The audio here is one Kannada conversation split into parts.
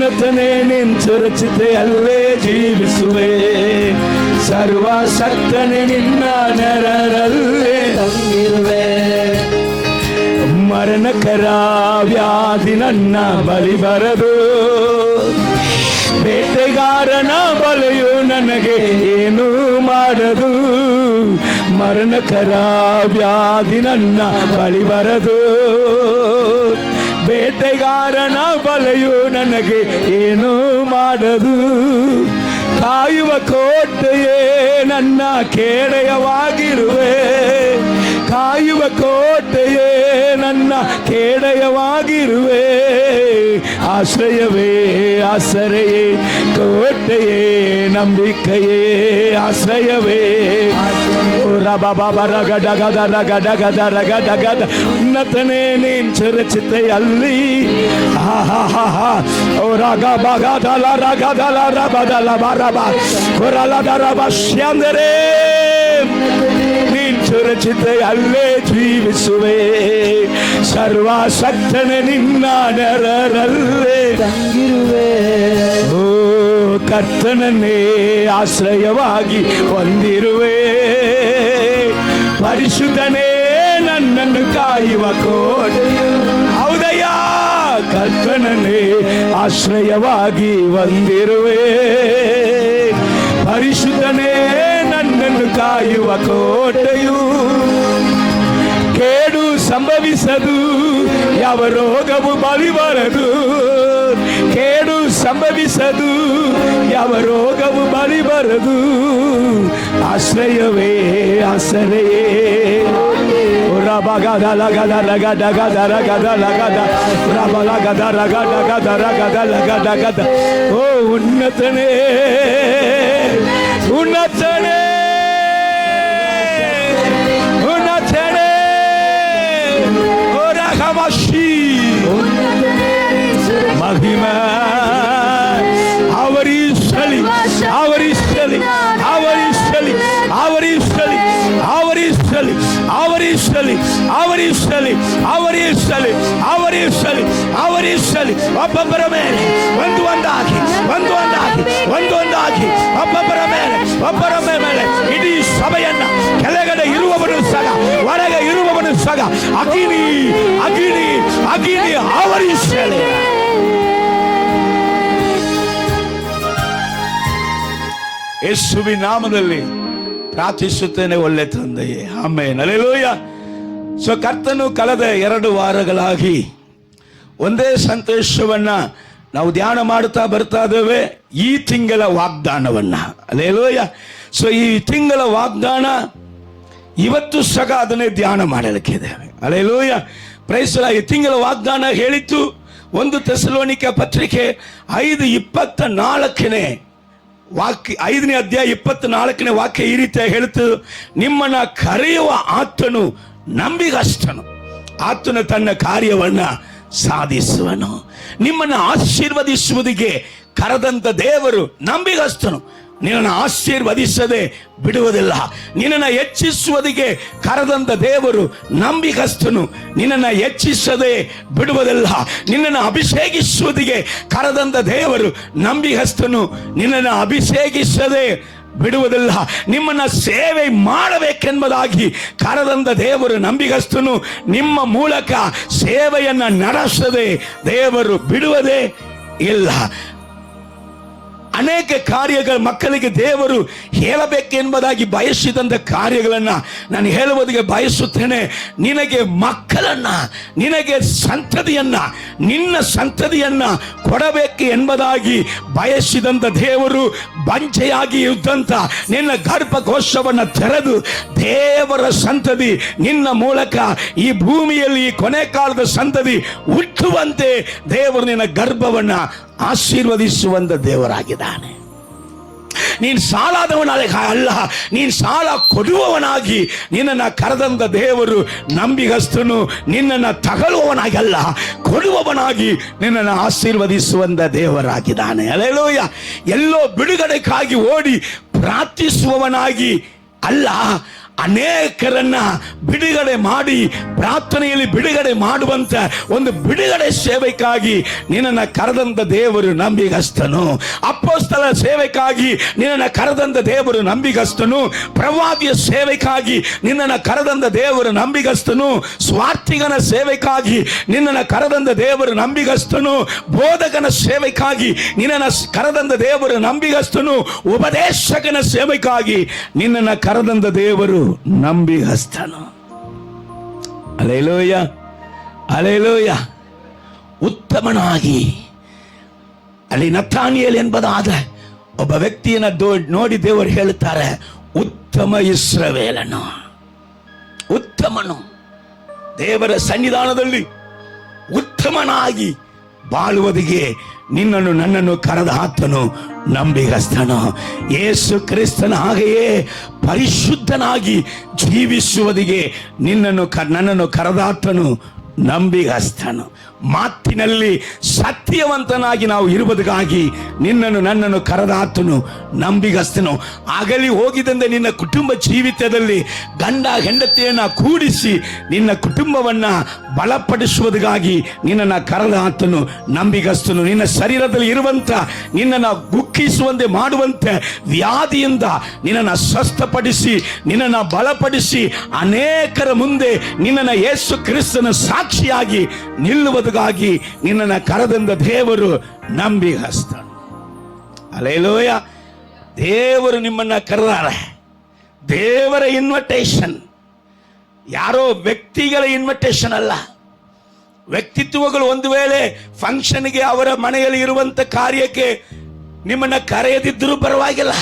ಉನ್ನತನೇ ನಿನ್ ಸುರಕ್ಷತೆಯಲ್ಲೇ ಜೀವಿಸುವೆ, ಸರ್ವಶಕ್ತನೇ ನಿನ್ನ ನೆರಳಲ್ಲೇ ತಂಗಿರುವೆ. ಮರಣಕರ ವ್ಯಾಧಿ ನನ್ನ ಬಳಿ ಬರದು, ಬೇಟೆಗಾರನ ಬಲೆಯು ನನಗೆ ಏನು ಮಾಡದು. ಮರಣಕರ ವ್ಯಾಧಿ ನನ್ನ ಬಳಿ ಬರದು, ಬೇಟೆಗಾರನ ಬಲೆಯು ನನಗೆ ಏನು ಮಾಡದು. ಕಾಯುವ ಕೋಟೆಯೇ ನನ್ನ ಕೇಡಯವಾಗಿರುವೆ, ಕಾಯುವ ಕೋಟೆಯೇ ನನ್ನ ಕೇಡಯವಾಗಿರುವೆ. ಆಶ್ರಯವೇ ಆಸರೆಯೇ ಕೋಟೆಯೇ ನಂಬಿಕೆಯೇ ಆಶ್ರಯವೇ. ರಗಡಗದ ಉನ್ನತನೇ ನೀನ್ ಸುರಕ್ಷತೆಯಲ್ಲಿ. ಓ ರಗ ಬಗದಲ ರಗದಲ ರಬದಲ ಬರಬ ಕೊರಲದರ ಬಶ್ಯಂದರೆ ನೀನ್ ಸುರಕ್ಷತೆಯಲ್ಲೇ ಜೀವಿಸುವೆ, ಸರ್ವಶಕ್ತನೇ ನಿನ್ನ ನೆರಳಲ್ಲೇ ತಂಗಿರುವೆ. ಓ ಕರ್ತನನ್ನೇ ಆಶ್ರಯವಾಗಿ ಹೊಂದಿರುವೆ, ಪರಿಶುದ್ಧನೇ ನನ್ನನ್ನು ಕಾಯುವ ಕೋಟೆಯು. ಹೌದಯ್ಯ, ಕರ್ತನನ್ನೇ ಆಶ್ರಯವಾಗಿ ಹೊಂದಿರುವೆ, ಪರಿಶುದ್ಧನೇ ನನ್ನನ್ನು ಕಾಯುವ ಕೋಟೆಯು. ಕೇಡು ಸಂಭವಿಸದು, ಯಾವ ರೋಗವು ಬಳಿ ಬರದು. ಕೇಡು ಸಂಭವಿಸದು, ಯಾವ ರೋಗವು ಬಳಿ ಬರದು. ಆಶ್ರಯವೇ ಆಸರೆಯೇ. ರಬಗದ ಲಗದ ರಗದ ಗದ ರಗದ ಲಗದ ರಬಲಗದ ರಗದ ಗದ ರಗದ ಲಗದ ಗದ. ಓ ಉನ್ನತನೇ ಉನ್ನತನೇ ಉನ್ನತನೇ. ಓ ರಗಮಶಿ ಮಹಿಮಾ ಅವರಿಸಲಿ ಅವರಿಸಲಿ ಅವರಿಸಲಿ ಅವರಿಸಲಿ ಅವರಿಸಲಿ ಅವರಿಸಲಿ ಅವರಿಸಲಿ ಅವರಿಸಲಿ ಅವರಿಸಲಿ ಅವರಿಸಲಿ. ಒಬ್ಬೊಬ್ಬರ ಮೇಲೆ ಒಂದು ಒಂದಾಗಿ ಒಂದು ಒಂದಾಗಿ ಒಂದು ಒಂದಾಗಿ ಒಬ್ಬೊಬ್ಬರ ಮೇಲೆ ಒಬ್ಬರ ಮೇಲೆ ಇಡೀ ಸಭೆಯನ್ನ ಕೆಳಗಡೆ ಇರುವವನು ಸಗ ಹೊರಗೆ ಇರುವವನು ಸಗ ಅಗ್ನಿ ಅಗ್ನಿ ಅಗ್ನಿ ಆವರಿಸಲಿ. ಯೇಸುವಿನ ನಾಮದಲ್ಲಿ ಪ್ರಾರ್ಥಿಸುತ್ತೇನೆ, ಒಳ್ಳೆ ತಂದೆಯೇ, ಆಮೆನ್, ಹಲ್ಲೆಲೂಯಾ. ಸೊ ಕರ್ತನು ಕಳೆದ 2 ವಾರಗಳಾಗಿ ಒಂದೇ ಸಂದೇಶವನ್ನ ನಾವು ಧ್ಯಾನ ಮಾಡುತ್ತಾ ಬರ್ತಾ ಇದ್ದೇವೆ, ಈ ತಿಂಗಳ ವಾಗ್ದಾನವನ್ನ. ಹಲ್ಲೆಲೂಯಾ. ಸೊ ಈ ತಿಂಗಳ ವಾಗ್ದಾನ ಇವತ್ತು ಸಹ ಅದನ್ನೇ ಧ್ಯಾನ ಮಾಡಲಿಕ್ಕಿದ್ದೇವೆ. Hallelujah, praise the Lord. ಈ ತಿಂಗಳ ವಾಗ್ದಾನ ಹೇಳಿತ್ತು 1 ಥೆಸಲೋನಿಕ ಪತ್ರಿಕೆ 5:24 ವಾಕ್ಯ, 5ನೇ ಅಧ್ಯಾಯ 24ನೇ ವಾಕ್ಯ ಈ ರೀತಿ ಹೇಳುತ್ತದೆ, ನಿಮ್ಮನ್ನ ಕರೆಯುವ ಆತನು ನಂಬಿಗಸ್ತನು, ಆತನು ತನ್ನ ಕಾರ್ಯವನ್ನ ಸಾಧಿಸುವನು. ನಿಮ್ಮನ್ನು ಆಶೀರ್ವದಿಸುವುದಕ್ಕೆ ಕರೆದಂತ ದೇವರು ನಂಬಿಗಸ್ತನು, ನಿನ್ನನ್ನು ಆಶೀರ್ವದಿಸದೆ ಬಿಡುವುದಿಲ್ಲ. ನಿನ್ನನ್ನು ಹೆಚ್ಚಿಸುವುದಕ್ಕೆ ಕರೆದಂತ ದೇವರು ನಂಬಿಗಸ್ತನು, ನಿನ್ನನ್ನು ಹೆಚ್ಚಿಸದೆ ಬಿಡುವುದಿಲ್ಲ. ನಿನ್ನನ್ನು ಅಭಿಷೇಕಿಸುವುದಕ್ಕೆ ಕರೆದಂತ ದೇವರು ನಂಬಿಗಸ್ತನು, ನಿನ್ನನ್ನು ಅಭಿಷೇಕಿಸದೆ ಬಿಡುವುದಿಲ್ಲ. ನಿಮ್ಮನ್ನ ಸೇವೆ ಮಾಡಬೇಕೆಂಬುದಾಗಿ ಕರೆದಂತ ದೇವರು ನಂಬಿಗಸ್ತನು, ನಿಮ್ಮ ಮೂಲಕ ಸೇವೆಯನ್ನ ನಡೆಸದೆ ದೇವರು ಬಿಡುವುದೇ ಇಲ್ಲ. ಅನೇಕ ಕಾರ್ಯಗಳ ಮಕ್ಕಳಿಗೆ ದೇವರು ಹೇಳಬೇಕೆಂಬುದಾಗಿ ಬಯಸಿದಂಥ ಕಾರ್ಯಗಳನ್ನು ನಾನು ಹೇಳುವುದಕ್ಕೆ ಬಯಸುತ್ತೇನೆ. ನಿನಗೆ ಮಕ್ಕಳನ್ನ, ನಿನಗೆ ಸಂತತಿಯನ್ನ, ನಿನ್ನ ಸಂತತಿಯನ್ನ ಕೊಡಬೇಕು ಎಂಬುದಾಗಿ ಬಯಸಿದಂಥ ದೇವರು ಬಂಚೆಯಾಗಿ ಇದ್ದಂಥ ನಿನ್ನ ಗರ್ಭಕೋಶವನ್ನು ತೆರೆದು ದೇವರ ಸಂತತಿ ನಿನ್ನ ಮೂಲಕ ಈ ಭೂಮಿಯಲ್ಲಿ ಈ ಕೊನೆ ಕಾಲದ ಸಂತತಿ ಹುಟ್ಟುವಂತೆ ದೇವರು ನಿನ್ನ ಗರ್ಭವನ್ನ ಆಶೀರ್ವದಿಸುವಂತ ದೇವರಾಗಿದ್ದಾನೆ. ನೀನು ಸಾಲದವನಾಗಿ ಅಲ್ಲ, ನೀನು ಸಾಲ ಕೊಡುವವನಾಗಿ ನಿನ್ನನ್ನು ಕರೆದಂತ ದೇವರು ನಂಬಿಗಸ್ತನು. ನಿನ್ನನ್ನು ತಗೊಳ್ಳುವವನಾಗಿ ಅಲ್ಲ, ಕೊಡುವವನಾಗಿ ನಿನ್ನನ್ನು ಆಶೀರ್ವದಿಸುವಂತ ದೇವರಾಗಿದ್ದಾನೆ. ಹಲ್ಲೆಲೂಯಾ. ಎಲ್ಲೋ ಬಿಡುಗಡೆಗಾಗಿ ಓಡಿ ಪ್ರಾರ್ಥಿಸುವವನಾಗಿ ಅಲ್ಲ, ಅನೇಕರನ್ನ ಬಿಡುಗಡೆ ಮಾಡಿ ಪ್ರಾರ್ಥನೆಯಲ್ಲಿ ಬಿಡುಗಡೆ ಮಾಡುವಂತ ಒಂದು ಬಿಡುಗಡೆ ಸೇವೆಗಾಗಿ ನಿನ್ನನ್ನು ಕರೆದಂತ ದೇವರು ನಂಬಿಗಸ್ತನು. ಅಪೊಸ್ತಲ ಸೇವೆಗಾಗಿ ನಿನ್ನನ್ನು ಕರೆದಂತ ದೇವರು ನಂಬಿಗಸ್ತನು. ಪ್ರವಾದಿಯ ಸೇವೆಗಾಗಿ ನಿನ್ನನ್ನು ಕರೆದಂತ ದೇವರು ನಂಬಿಗಸ್ತನು. ಸ್ವಾರ್ಥಿಗನ ಸೇವೆಗಾಗಿ ನಿನ್ನನ್ನು ಕರೆದಂತ ದೇವರು ನಂಬಿಗಸ್ತನು. ಬೋಧಕನ ಸೇವೆಗಾಗಿ ನಿನ್ನನ್ನು ಕರೆದಂತ ದೇವರು ನಂಬಿಗಸ್ತನು. ಉಪದೇಶಕನ ಸೇವೆಗಾಗಿ ನಿನ್ನನ್ನು ಕರೆದಂತ ದೇವರು ನಂಬಿಗಸ್ತನು. Hallelujah, hallelujah. ಉತ್ತಮನಾಗಿ ಅಲ್ಲಿ ನತಾನಿಯೇಲ್ ಎಂಬುದಾದ ಒಬ್ಬ ವ್ಯಕ್ತಿಯನ್ನು ನೋಡಿ ದೇವರು ಹೇಳುತ್ತಾರೆ, ಉತ್ತಮ ಇಸ್ರಾಯೇಲನು, ಉತ್ತಮನು, ದೇವರ ಸನ್ನಿಧಾನದಲ್ಲಿ ಉತ್ತಮನಾಗಿ ಬಾಳುವುದಿಗೆ ನಿನ್ನನ್ನು ನನ್ನನ್ನು ಕರೆದ ಆತನು ನಂಬಿಗಸ್ತನು. ಯೇಸು ಕ್ರಿಸ್ತನ ಹಾಗೆಯೇ ಪರಿಶುದ್ಧನಾಗಿ ಜೀವಿಸುವುದಿಗೆ ನನ್ನನ್ನು ಕರೆದಾತನು ನಂಬಿಗಸ್ತನು. ಮಾತಿನಲ್ಲಿ ಸತ್ಯವಂತನಾಗಿ ನಾವು ಇರುವುದಕ್ಕಾಗಿ ನನ್ನನ್ನು ಕರೆದಾತನು ನಂಬಿಗಸ್ತನು. ಆಗಲಿ ಹೋಗಿದಂತೆ ನಿನ್ನ ಕುಟುಂಬ ಜೀವಿತದಲ್ಲಿ ಗಂಡ ಹೆಂಡತಿಯನ್ನ ಕೂಡಿಸಿ ನಿನ್ನ ಕುಟುಂಬವನ್ನ ಬಲಪಡಿಸುವುದಕ್ಕಾಗಿ ನಿನ್ನನ್ನು ಕರೆದಾತನು ನಂಬಿಗಸ್ತನು. ನಿನ್ನ ಶರೀರದಲ್ಲಿ ಇರುವಂತ ನಿನ್ನನ್ನು ಗುಕ್ಕಿಸುವಂತೆ ಮಾಡುವಂತೆ ವ್ಯಾಧಿಯಿಂದ ನಿನ್ನನ್ನು ಸ್ವಸ್ಥಪಡಿಸಿ ನಿನ್ನನ್ನು ಬಲಪಡಿಸಿ ಅನೇಕರ ಮುಂದೆ ನಿನ್ನನ್ನು ಯೇಸು ಕ್ರಿಸ್ತನ ಸಾಕ್ಷಿಯಾಗಿ ನಿಲ್ಲುವುದಕ್ಕಾಗಿ ನಿನ್ನನ್ನು ಕರೆದಂತ ದೇವರು ನಂಬಿಗಸ್ತನು. ಹಲ್ಲೆಲೂಯಾ. ದೇವರು ನಿಮ್ಮನ್ನ ಕರೆದಾರೆ. ದೇವರ ಇನ್ವಿಟೇಷನ್, ಯಾರೋ ವ್ಯಕ್ತಿಗಳ ಇನ್ವಿಟೇಷನ್ ಅಲ್ಲ. ವ್ಯಕ್ತಿತ್ವಗಳು ಒಂದು ವೇಳೆ ಫಂಕ್ಷನ್ಗೆ ಅವರ ಮನೆಯಲ್ಲಿ ಇರುವಂತ ಕಾರ್ಯಕ್ಕೆ ನಿಮ್ಮನ್ನ ಕರೆಯದಿದ್ದರೂ ಪರವಾಗಿಲ್ಲ,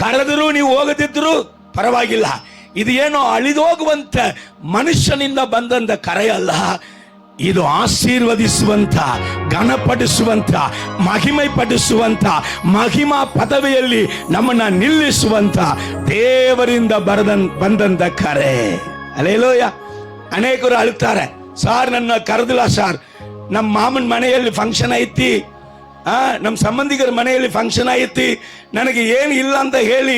ಕರೆದರೂ ನೀವು ಹೋಗದಿದ್ದರೂ ಪರವಾಗಿಲ್ಲ. ಇದು ಏನೋ ಅಳಿದೋಗುವಂತ ಮನುಷ್ಯನಿಂದ ಬಂದಂತ ಕರೆಯಲ್ಲ. ಇದು ಆಶೀರ್ವದಿಸುವಂತ, ಘನಪಡಿಸುವಂತ, ಮಹಿಮೆ ಪಡಿಸುವಂತ, ಮಹಿಮಾ ಪದವಿಯಲ್ಲಿ ನಮ್ಮನ್ನ ನಿಲ್ಲಿಸುವಂತ ದೇವರಿಂದ ಬಂದಂತ ಕರೆ. ಹಲ್ಲೆಲೂಯಾ. ಅನೇಕರು ಅಳುತ್ತಾರೆ, ಸಾರ್ ನನ್ನ ಕರೆದಿಲ್ಲ ಸಾರ್, ನಮ್ಮ ಮಾಮನ ಮನೆಯಲ್ಲಿ ಫಂಕ್ಷನ್ ಐತಿ, ನಮ್ಮ ಸಂಬಂಧಿಕರ ಮನೆಯಲ್ಲಿ ಫಂಕ್ಷನ್ ಐತಿ, ನನಗೆ ಏನು ಇಲ್ಲ ಅಂತ ಹೇಳಿ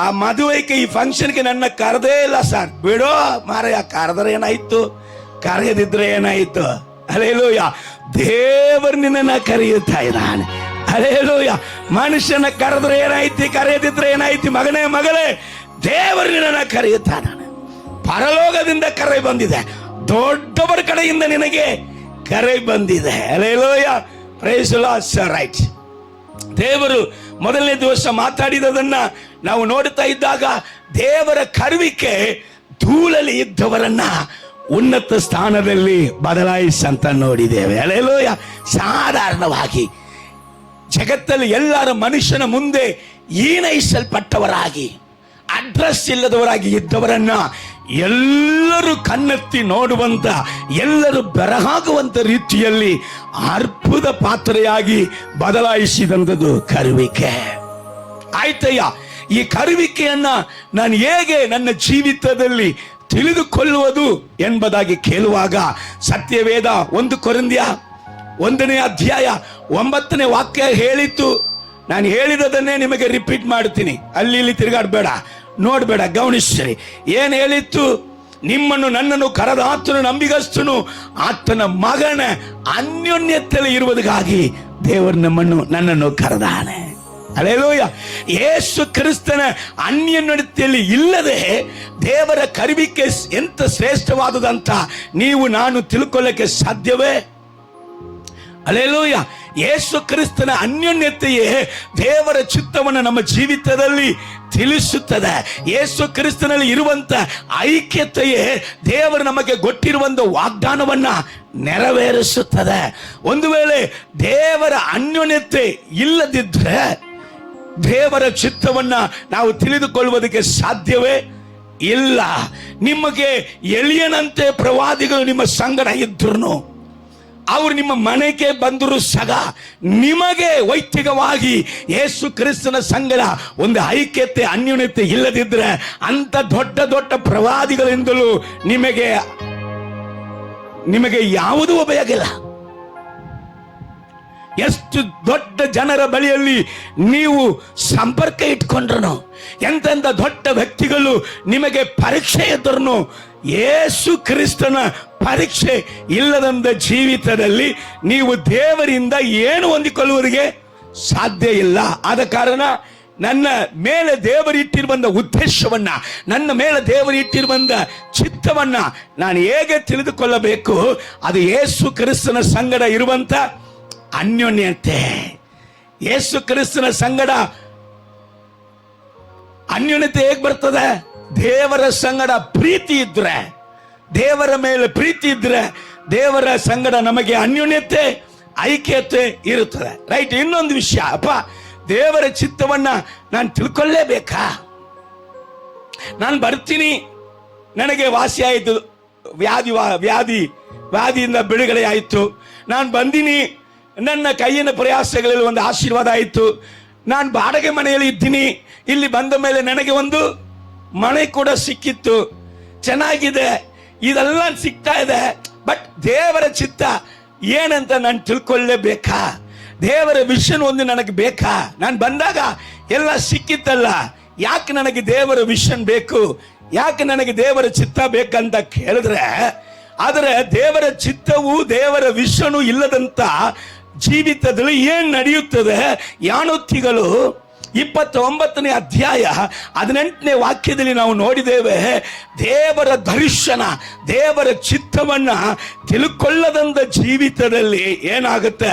ಆ ಮದುವೆಗೆ ಈ ಫಂಕ್ಷನ್ಗೆ ನನ್ನ ಕರೆದೇ ಇಲ್ಲ ಸರ್. ಬಿಡೋ ಮಾರಾಯ, ಕರೆದ್ರೆ ಏನಾಯ್ತು, ಕರೆಯದಿದ್ರೆ ಏನಾಯ್ತು. ಹಲ್ಲೆಲೂಯಾ. ದೇವರು ನಿನ್ನನ್ನ ಕರೆಯುತ್ತಾ ಇದ್ದಾನೆ. ಹಲ್ಲೆಲೂಯಾ. ಮನುಷ್ಯನ ಕರೆದ್ರೆ ಏನಾಯ್ತಿ, ಕರೆಯದಿದ್ರೆ ಏನಾಯ್ತಿ. ಮಗನೇ ಮಗಳೇ, ದೇವರು ನಿನ್ನನ್ನ ಕರೆಯುತ್ತಾ ಇದ್ದಾನೆ. ಪರಲೋಕದಿಂದ ಕರೆ ಬಂದಿದೆ, ದೊಡ್ಡವರ ಕಡೆಯಿಂದ ನಿನಗೆ ಕರೆ ಬಂದಿದೆ. Hallelujah. Praise the Lord. Sir right. ದೇವರು ಮೊದಲನೇ ದಿವಸ ಮಾತಾಡಿದದನ್ನ ನಾವು ನೋಡ್ತಾ ಇದ್ದಾಗ ದೇವರ ಕರುವಿಕೆ ಧೂಳಲ್ಲಿ ಇದ್ದವರನ್ನ ಉನ್ನತ ಸ್ಥಾನದಲ್ಲಿ ಬದಲಾಯಿಸಂತ ನೋಡಿದ್ದೇವೆ. ಹಲ್ಲೆಲೂಯಾ. ಸಾಧಾರಣವಾಗಿ ಜಗತ್ತಲ್ಲಿ ಎಲ್ಲರ ಮನುಷ್ಯನ ಮುಂದೆ ಹೀನೈಸಲ್ಪಟ್ಟವರಾಗಿ ಅಡ್ರೆಸ್ ಇಲ್ಲದವರಾಗಿ ಇದ್ದವರನ್ನ ಎಲ್ಲರೂ ಕಣ್ಣೆತ್ತಿ ನೋಡುವಂತ, ಎಲ್ಲರೂ ಬೆರಗಾಗುವಂತ ರೀತಿಯಲ್ಲಿ ಅದ್ಭುತ ಪಾತ್ರೆಯಾಗಿ ಬದಲಾಯಿಸಿದಂಥದ್ದು ಕರುವಿಕೆ. ಆಯ್ತಯ್ಯ, ಈ ಕರುವಿಕೆಯನ್ನ ನಾನು ಹೇಗೆ ನನ್ನ ಜೀವಿತದಲ್ಲಿ ತಿಳಿದುಕೊಳ್ಳುವುದು ಎಂಬುದಾಗಿ ಕೇಳುವಾಗ ಸತ್ಯವೇದ 1 ಕೊರಿಂಥ್ಯ 1ನೇ ಅಧ್ಯಾಯ 9ನೇ ವಾಕ್ಯ ಹೇಳಿತ್ತು. ನಾನು ಹೇಳಿದದನ್ನೇ ನಿಮಗೆ ರಿಪೀಟ್ ಮಾಡ್ತೀನಿ, ಅಲ್ಲಿ ಇಲ್ಲಿ ತಿರುಗಾಡಬೇಡ, ನೋಡಬೇಡ, ಗಮನಿಸ್ರಿ. ಏನು ಹೇಳಿತ್ತು? ನಿಮ್ಮನ್ನು ನನ್ನನ್ನು ಕರೆದ ಆತನು ನಂಬಿಗಸ್ತನು, ಆತನ ಮಗನ ಅನ್ಯೋನ್ಯತೆಯಲ್ಲಿ ಇರುವುದಕ್ಕಾಗಿ ದೇವರು ನನ್ನನ್ನು ಕರೆದಾನೆ. ಹಲ್ಲೆಲೂಯಾ. ಯೇಸು ಕ್ರಿಸ್ತನ ಅನ್ಯೋನ್ಯತೆಯಲ್ಲಿ ಇಲ್ಲದೆ ದೇವರ ಕರುವಿಕೆ ಎಂತ ಶ್ರೇಷ್ಠವಾದದಂತ ನೀವು ನಾನು ತಿಳ್ಕೊಳ್ಳಕ್ಕೆ ಸಾಧ್ಯವೇ? ಹಲ್ಲೆಲೂಯಾ. ಯೇಸು ಕ್ರಿಸ್ತನ ಅನ್ಯೋನ್ಯತೆಯೇ ದೇವರ ಚಿತ್ತವನ್ನು ನಮ್ಮ ಜೀವಿತದಲ್ಲಿ ತಿಳಿಸುತ್ತದೆ. ಯೇಸು ಕ್ರಿಸ್ತನಲ್ಲಿ ಇರುವಂತ ಐಕ್ಯತೆಯೇ ದೇವರು ನಮಗೆ ಕೊಟ್ಟಿರುವಂತ ವಾಗ್ದಾನವನ್ನ ನೆರವೇರಿಸುತ್ತದೆ. ಒಂದು ವೇಳೆ ದೇವರ ಅನ್ಯೋನ್ಯತೆ ಇಲ್ಲದಿದ್ದರೆ ದೇವರ ಚಿತ್ತವನ್ನ ನಾವು ತಿಳಿದುಕೊಳ್ಳುವುದಕ್ಕೆ ಸಾಧ್ಯವೇ ಇಲ್ಲ. ನಿಮಗೆ ಎಲಿಯನಂತೆ ಪ್ರವಾದಿಗಳು ನಿಮ್ಮ ಸಂಗಡ ಇದ್ರು, ಅವರು ನಿಮ್ಮ ಮನೆಗೆ ಬಂದರು ಸಹ ನಿಮಗೆ ವೈಯಕ್ತಿಕವಾಗಿ ಯೇಸು ಕ್ರಿಸ್ತನ ಸಂಗಡ ಒಂದು ಐಕ್ಯತೆ ಅನ್ಯೋನ್ಯತೆ ಇಲ್ಲದಿದ್ದರೆ ಅಂತ ದೊಡ್ಡ ದೊಡ್ಡ ಪ್ರವಾದಿಗಳಿಂದಲೂ ನಿಮಗೆ ಯಾವುದೂ ಉಪಯೋಗಿಲ್ಲ. ಎಷ್ಟು ದೊಡ್ಡ ಜನರ ಬಳಿಯಲ್ಲಿ ನೀವು ಸಂಪರ್ಕ ಇಟ್ಕೊಂಡ್ರು, ಎಂತೆಂಥ ದೊಡ್ಡ ವ್ಯಕ್ತಿಗಳು ನಿಮಗೆ ಪರೀಕ್ಷೆ ಎದುರು, ಯೇಸು ಕ್ರಿಸ್ತನ ಪರೀಕ್ಷೆ ಇಲ್ಲದಂತ ಜೀವಿತದಲ್ಲಿ ನೀವು ದೇವರಿಂದ ಏನು ಹೊಂದಿಕೊಳ್ಳುವುದಕ್ಕೆ ಸಾಧ್ಯ ಇಲ್ಲ. ಆದ ಕಾರಣ ನನ್ನ ಮೇಲೆ ದೇವರಿಟ್ಟಿರುವಂತ ಉದ್ದೇಶವನ್ನ, ನನ್ನ ಮೇಲೆ ದೇವರಿಟ್ಟಿರುವಂತ ಚಿತ್ತವನ್ನ ನಾನು ಹೇಗೆ ತಿಳಿದುಕೊಳ್ಳಬೇಕು? ಅದು ಯೇಸು ಕ್ರಿಸ್ತನ ಸಂಗಡ ಇರುವಂತ ಅನ್ಯೋನ್ಯತೆ. ಯೇಸು ಕ್ರಿಸ್ತನ ಸಂಗಡ ಅನ್ಯೋನ್ಯತೆ ಹೇಗೆ ಬರ್ತದೆ? ದೇವರ ಸಂಗಡ ಪ್ರೀತಿ ಇದ್ರೆ, ದೇವರ ಮೇಲೆ ಪ್ರೀತಿ ಇದ್ರೆ ದೇವರ ಸಂಗಡ ನಮಗೆ ಅನ್ಯೋನ್ಯತೆ, ಐಕ್ಯತೆ ಇರುತ್ತದೆ. ರೈಟ್. ಇನ್ನೊಂದು ವಿಷಯ, ಅಪ್ಪ ದೇವರ ಚಿತ್ತವನ್ನ ನಾನು ತಿಳ್ಕೊಳ್ಳೇಬೇಕಾ? ನಾನು ಬರ್ತೀನಿ, ನನಗೆ ವಾಸಿ ಆಯಿತು, ವ್ಯಾಧಿಯಿಂದ ಬಿಡುಗಡೆ ಆಯಿತು, ನಾನು ಬಂದಿನಿ, ನನ್ನ ಕೈಯಿನ ಪ್ರಯಾಸಗಳಲ್ಲಿ ಒಂದು ಆಶೀರ್ವಾದ ಆಯಿತು, ನಾನು ಬಾಡಿಗೆ ಮನೆಯಲ್ಲಿ ಇದ್ದೀನಿ, ಇಲ್ಲಿ ಬಂದ ಮೇಲೆ ನನಗೆ ಒಂದು ಮನೆ ಕೂಡ ಸಿಕ್ಕಿತ್ತು, ಚೆನ್ನಾಗಿದೆ, ಇದೆಲ್ಲ ಸಿಗ್ತಾ ಇದೆ. ಬಟ್ ದೇವರ ಚಿತ್ತ ಏನಂತ ನಾನು ತಿಳ್ಕೊಳ್ಳೇಬೇಕಾ? ದೇವರ ವಿಷನ್ ಒಂದು ನನಗೆ ಬೇಕಾ? ನಾನು ಬಂದಾಗ ಎಲ್ಲ ಸಿಕ್ಕಿತ್ತಲ್ಲ, ಯಾಕೆ ನನಗೆ ದೇವರ ವಿಷನ್ ಬೇಕು? ಯಾಕೆ ನನಗೆ ದೇವರ ಚಿತ್ತ ಬೇಕಂತ ಕೇಳಿದ್ರೆ, ಆದರೆ ದೇವರ ಚಿತ್ತವು ದೇವರ ವಿಷನು ಇಲ್ಲದಂತ ಜೀವಿತದಲ್ಲಿ ಏನ್ ನಡೆಯುತ್ತದೆ? ಯಾನೋತ್ತಿಗಳು 29ನೇ ಅಧ್ಯಾಯ 18ನೇ ವಾಕ್ಯದಲ್ಲಿ ನಾವು ನೋಡಿದ್ದೇವೆ. ದೇವರ ದರ್ಶನ, ದೇವರ ಚಿತ್ತವನ್ನ ತಿಳ್ಕೊಳ್ಳದಂತ ಜೀವಿತದಲ್ಲಿ ಏನಾಗುತ್ತೆ?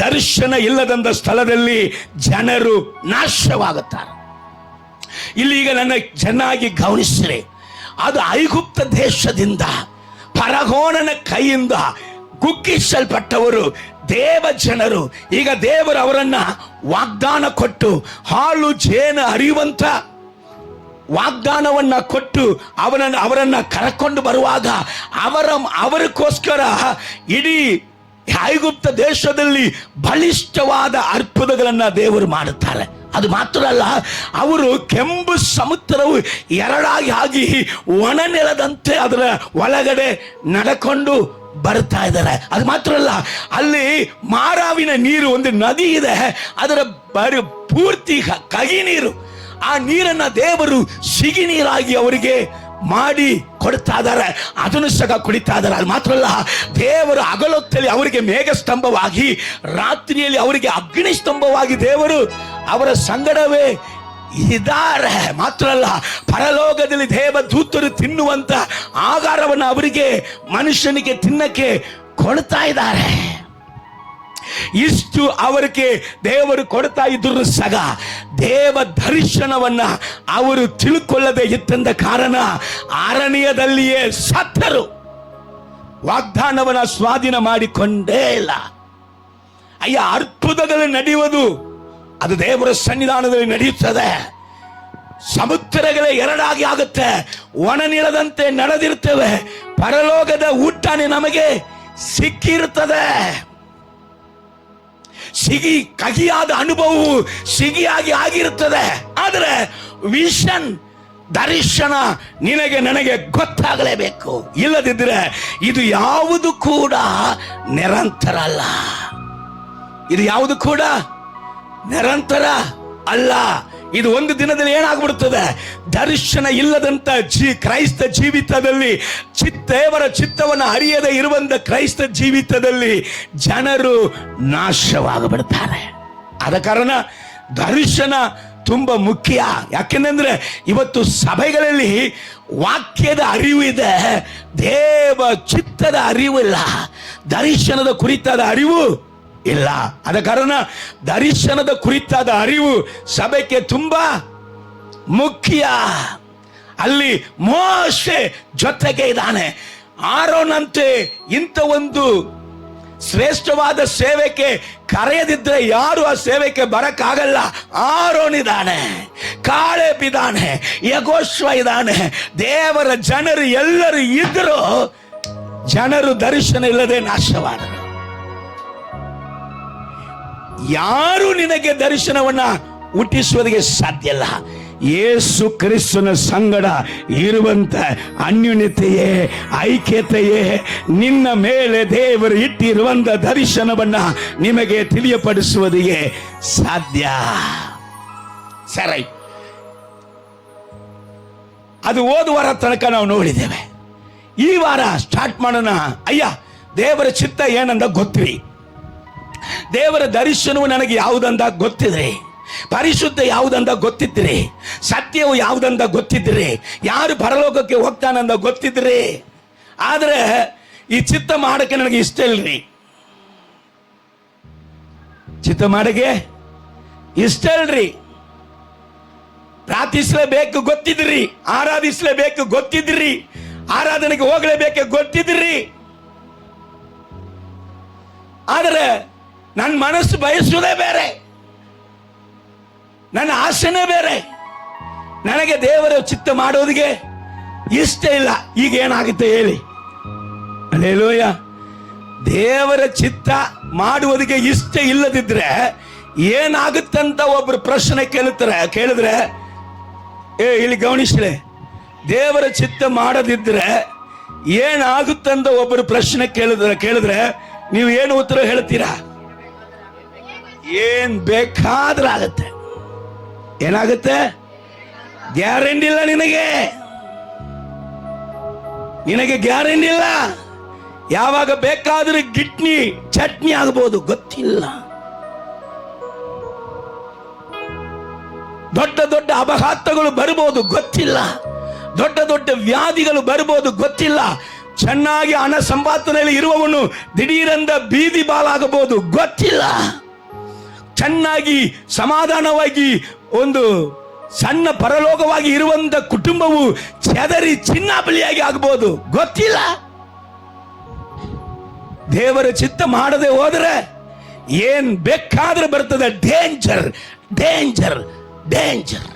ದರ್ಶನ ಇಲ್ಲದಂತ ಸ್ಥಳದಲ್ಲಿ ಜನರು ನಾಶವಾಗುತ್ತಾರೆ. ಇಲ್ಲಿ ಈಗ ನನ್ನ ಚೆನ್ನಾಗಿ ಗಮನಿಸಿರಿ, ಅದು ಐಗುಪ್ತ ದೇಶದಿಂದ ಫರೋಹನ ಕೈಯಿಂದ ಕುಗ್ಗಿಸಲ್ಪಟ್ಟವರು ದೇವ ಜನರು. ಈಗ ದೇವರು ಅವರನ್ನ ವಾಗ್ದಾನ ಕೊಟ್ಟು, ಹಾಲು ಜೇನು ಹರಿಯುವಂತ ವಾಗ್ದಾನವನ್ನ ಕೊಟ್ಟು ಅವರನ್ನ ಕರಕೊಂಡು ಬರುವಾಗ ಅವರಿಗೋಸ್ಕರ ಇಡೀ ಐಗುಪ್ತ ದೇಶದಲ್ಲಿ ಬಲಿಷ್ಠವಾದ ಅದ್ಭುತಗಳನ್ನ ದೇವರು ಮಾಡುತ್ತಾರೆ. ಅದು ಮಾತ್ರ ಅಲ್ಲ, ಅವರು ಕೆಂಪು ಸಮುದ್ರವು ಎರಡಾಗಿ ಆಗಿ ಒಣ ನೆಲದಂತೆ ಅದರ ಒಳಗಡೆ ನಡ್ಕೊಂಡು ಬರ್ತಾ ಇದ್ದಾರೆ. ಅದು ಮಾತ್ರ ಅಲ್ಲ, ಅಲ್ಲಿ ಮಾರಾವಿನ ನೀರು, ಒಂದು ನದಿ ಇದೆ, ಅದರ ಪೂರ್ತಿ ಕಹಿ ನೀರು. ಆ ನೀರನ್ನ ದೇವರು ಸಿಗಿ ನೀರಾಗಿ ಅವರಿಗೆ ಮಾಡಿ ಕೊಡ್ತಾ ಇದ್ದಾರೆ, ಅದನ್ನು ಸಹ ಕುಡಿತಾ ಇದ್ದಾರೆ. ಅದು ಮಾತ್ರ ಅಲ್ಲ, ದೇವರು ಹಗಲೊತ್ತಲ್ಲಿ ಅವರಿಗೆ ಮೇಘ ಸ್ತಂಭವಾಗಿ, ರಾತ್ರಿಯಲ್ಲಿ ಅವರಿಗೆ ಅಗ್ನಿ ಸ್ತಂಭವಾಗಿ ದೇವರು ಅವರ ಸಂಗಡವೇ ಇದ್ದಾರೆ. ಮಾತ್ರ ಅಲ್ಲ, ಪರಲೋಕದಲ್ಲಿ ದೇವದೂತರು ತಿನ್ನುವಂತ ಆಹಾರವನ್ನು ಅವರಿಗೆ, ಮನುಷ್ಯನಿಗೆ ತಿನ್ನಕ್ಕೆ ಕೊಡ್ತಾ ಇದ್ದಾರೆ. ಇಷ್ಟು ಅವರಿಗೆ ದೇವರು ಕೊಡ್ತಾ ಇದ್ರು ಸಹ ದೇವ ದರ್ಶನವನ್ನ ಅವರು ತಿಳ್ಕೊಳ್ಳದೆ ಇದ್ದಂತ ಕಾರಣ ಅರಣ್ಯದಲ್ಲಿಯೇ ಸತ್ತರು. ವಾಗ್ದಾನವನ್ನ ಸ್ವಾಧೀನ ಮಾಡಿಕೊಂಡೇ ಇಲ್ಲ. ಅಯ್ಯ, ಅದ್ಭುತಗಳು ನಡೆಯುವುದು ಅದು ದೇವರ ಸನ್ನಿಧಾನದಲ್ಲಿ ನಡೆಯುತ್ತದೆ. ಸಮುದ್ರಗಳೇ ಎರಡಾಗಿ ಆಗುತ್ತೆ, ಒಣ ನೀಳದಂತೆ ನಡೆದಿರ್ತೇವೆ. ಪರಲೋಕದ ಊಟನೇ ನಮಗೆ ಸಿಕ್ಕಿರುತ್ತದೆ. ಸಿಗಿ ಕಹಿಯಾದ ಅನುಭವವು ಸಿಗಿಯಾಗಿ ಆಗಿರುತ್ತದೆ. ಆದರೆ ವಿಷನ್, ದರ್ಶನ ನಿನಗೆ ನನಗೆ ಗೊತ್ತಾಗಲೇಬೇಕು. ಇಲ್ಲದಿದ್ದರೆ ಇದು ಯಾವುದು ಕೂಡ ನಿರಂತರ ಅಲ್ಲ. ಇದು ಯಾವುದು ಕೂಡ ನಿರಂತರ ಅಲ್ಲ. ಇದು ಒಂದು ದಿನದಲ್ಲಿ ಏನಾಗ್ಬಿಡುತ್ತದೆ? ದರ್ಶನ ಇಲ್ಲದಂತ ಕ್ರೈಸ್ತ ಜೀವಿತದಲ್ಲಿ, ದೇವರ ಚಿತ್ತವನ್ನು ಅರಿಯದೆ ಇರುವಂತ ಕ್ರೈಸ್ತ ಜೀವಿತದಲ್ಲಿ ಜನರು ನಾಶವಾಗಿಬಿಡ್ತಾರೆ. ಆದ ಕಾರಣ ದರ್ಶನ ತುಂಬಾ ಮುಖ್ಯ. ಯಾಕೆಂದ್ರೆ ಇವತ್ತು ಸಭೆಗಳಲ್ಲಿ ವಾಕ್ಯದ ಅರಿವು ಇದೆ, ದೇವ ಚಿತ್ತದ ಅರಿವು ಇಲ್ಲ, ದರ್ಶನದ ಕುರಿತಾದ ಅರಿವು ಇಲ್ಲ. ಆದ ಕಾರಣ ದರ್ಶನದ ಕುರಿತಾದ ಅರಿವು ಸಭೆಗೆ ತುಂಬಾ ಮುಖ್ಯ. ಅಲ್ಲಿ ಮೋಶೆ ಜೊತೆಗೆ ಇದ್ದಾನೆ. ಆರೋನಂತೆ ಇಂಥ ಒಂದು ಶ್ರೇಷ್ಠವಾದ ಸೇವೆಗೆ ಕರೆಯದಿದ್ರೆ ಯಾರು ಆ ಸೇವೆಗೆ ಬರಕ್ಕಾಗಲ್ಲ. ಆರೋನ್ ಇದ್ದಾನೆ, ಕಾಲೇಬ್ ಇದ್ದಾನೆ, ಯೆಹೋಶುವ ಇದ್ದಾನೆ. ದೇವರ ಜನರು ಎಲ್ಲರೂ ಇದ್ರು, ಜನರು ದರ್ಶನ ಇಲ್ಲದೆ ನಾಶವಾದರು. ಯಾರು ನಿನಗೆ ದರ್ಶನವನ್ನ ಹುಟ್ಟಿಸುವುದಕ್ಕೆ ಸಾಧ್ಯ ಇಲ್ಲ. ಯೇಸು ಕ್ರಿಸ್ತನ ಸಂಗಡ ಇರುವಂತ ಅನ್ಯೋನ್ಯತೆಯೇ, ಐಕ್ಯತೆಯೇ, ನಿನ್ನ ಮೇಲೆ ದೇವರು ಇಟ್ಟಿರುವಂತ ದರ್ಶನವನ್ನ ನಿಮಗೆ ತಿಳಿಯಪಡಿಸುವುದಿಗೆ ಸಾಧ್ಯ. ಸರಿ, ಅದು ಓದುವಾರ ತನಕ ನಾವು ನೋಡಿದ್ದೇವೆ. ಈ ವಾರ ಸ್ಟಾರ್ಟ್ ಮಾಡೋಣ. ಅಯ್ಯ, ದೇವರ ಚಿತ್ತ ಏನಂದ ಗೊತ್ತಿರಿ, ದೇವರ ದರ್ಶನವು ನನಗೆ ಯಾವುದಂದ ಗೊತ್ತಿದ್ರಿ, ಪರಿಶುದ್ಧ ಯಾವುದಂದ ಗೊತ್ತಿದ್ರಿ, ಸತ್ಯವು ಯಾವುದಂದ ಗೊತ್ತಿದ್ರಿ, ಯಾರು ಪರಲೋಕಕ್ಕೆ ಹೋಗ್ತಾನಂದ ಗೊತ್ತಿದ್ರಿ. ಆದ್ರೆ ಈ ಚಿತ್ತ ಮಾಡಕ್ಕೆ ನನಗೆ ಇಷ್ಟ ಇಲ್ರಿ, ಚಿತ್ತ ಮಾಡಕ್ಕೆ ಇಷ್ಟ ಇಲ್ರಿ. ಪ್ರಾರ್ಥಿಸಲೇಬೇಕು ಗೊತ್ತಿದ್ರಿ, ಆರಾಧಿಸಲೇಬೇಕು ಗೊತ್ತಿದ್ರಿ, ಆರಾಧನೆಗೆ ಹೋಗಲೇಬೇಕು ಗೊತ್ತಿದ್ರಿ. ಆದರೆ ನನ್ನ ಮನಸ್ಸು ಬಯಸುವುದೇ ಬೇರೆ, ನನ್ನ ಆಸೆನೇ ಬೇರೆ. ನನಗೆ ದೇವರ ಚಿತ್ತ ಮಾಡೋದಿಗೆ ಇಷ್ಟ ಇಲ್ಲ. ಈಗ ಏನಾಗುತ್ತೆ ಹೇಳಿ? ಹಲ್ಲೆಲೂಯ. ದೇವರ ಚಿತ್ತ ಮಾಡುವುದಕ್ಕೆ ಇಷ್ಟ ಇಲ್ಲದಿದ್ರೆ ಏನಾಗುತ್ತಂತ ಒಬ್ರು ಪ್ರಶ್ನೆ ಕೇಳಿದ್ರೆ ಇಲ್ಲಿ ಗಮನಿಸ್ಲೆ, ದೇವರ ಚಿತ್ತ ಮಾಡದಿದ್ರೆ ಏನಾಗುತ್ತಂತ ಒಬ್ಬರು ಪ್ರಶ್ನೆ ಕೇಳಿದ್ರೆ ನೀವು ಏನು ಉತ್ತರ ಹೇಳ್ತೀರಾ? ಏನ್ ಬೇಕಾದ್ರೂ ಆಗತ್ತೆ. ಏನಾಗುತ್ತೆ? ಗ್ಯಾರಂಟಿ ಇಲ್ಲ ನಿನಗೆ ಗ್ಯಾರಂಟಿ ಇಲ್ಲ. ಯಾವಾಗ ಬೇಕಾದ್ರೂ ಗಿಟ್ನಿ ಚಟ್ನಿ ಆಗಬಹುದು, ಗೊತ್ತಿಲ್ಲ. ದೊಡ್ಡ ದೊಡ್ಡ ಅಪಘಾತಗಳು ಬರಬಹುದು, ಗೊತ್ತಿಲ್ಲ. ದೊಡ್ಡ ದೊಡ್ಡ ವ್ಯಾಧಿಗಳು ಬರಬಹುದು, ಗೊತ್ತಿಲ್ಲ. ಚೆನ್ನಾಗಿ ಹಣ ಸಂಪಾದನೆಯಲ್ಲಿ ಇರುವವನು ದಿಢೀರಂದ ಬೀದಿ ಬಾಲಾಗಬಹುದು, ಗೊತ್ತಿಲ್ಲ. ಚೆನ್ನಾಗಿ ಸಮಾಧಾನವಾಗಿ ಒಂದು ಸಣ್ಣ ಪರಲೋಕವಾಗಿ ಇರುವಂತ ಕುಟುಂಬವು ಚೆದರಿ ಚಿನ್ನಾಬಲಿಯಾಗಿ ಆಗಬಹುದು, ಗೊತ್ತಿಲ್ಲ. ದೇವರ ಚಿತ್ತ ಮಾಡದೆ ಹೋದ್ರೆ ಏನ್ ಬೇಕಾದ್ರೆ ಬರ್ತದೆ. Danger danger danger.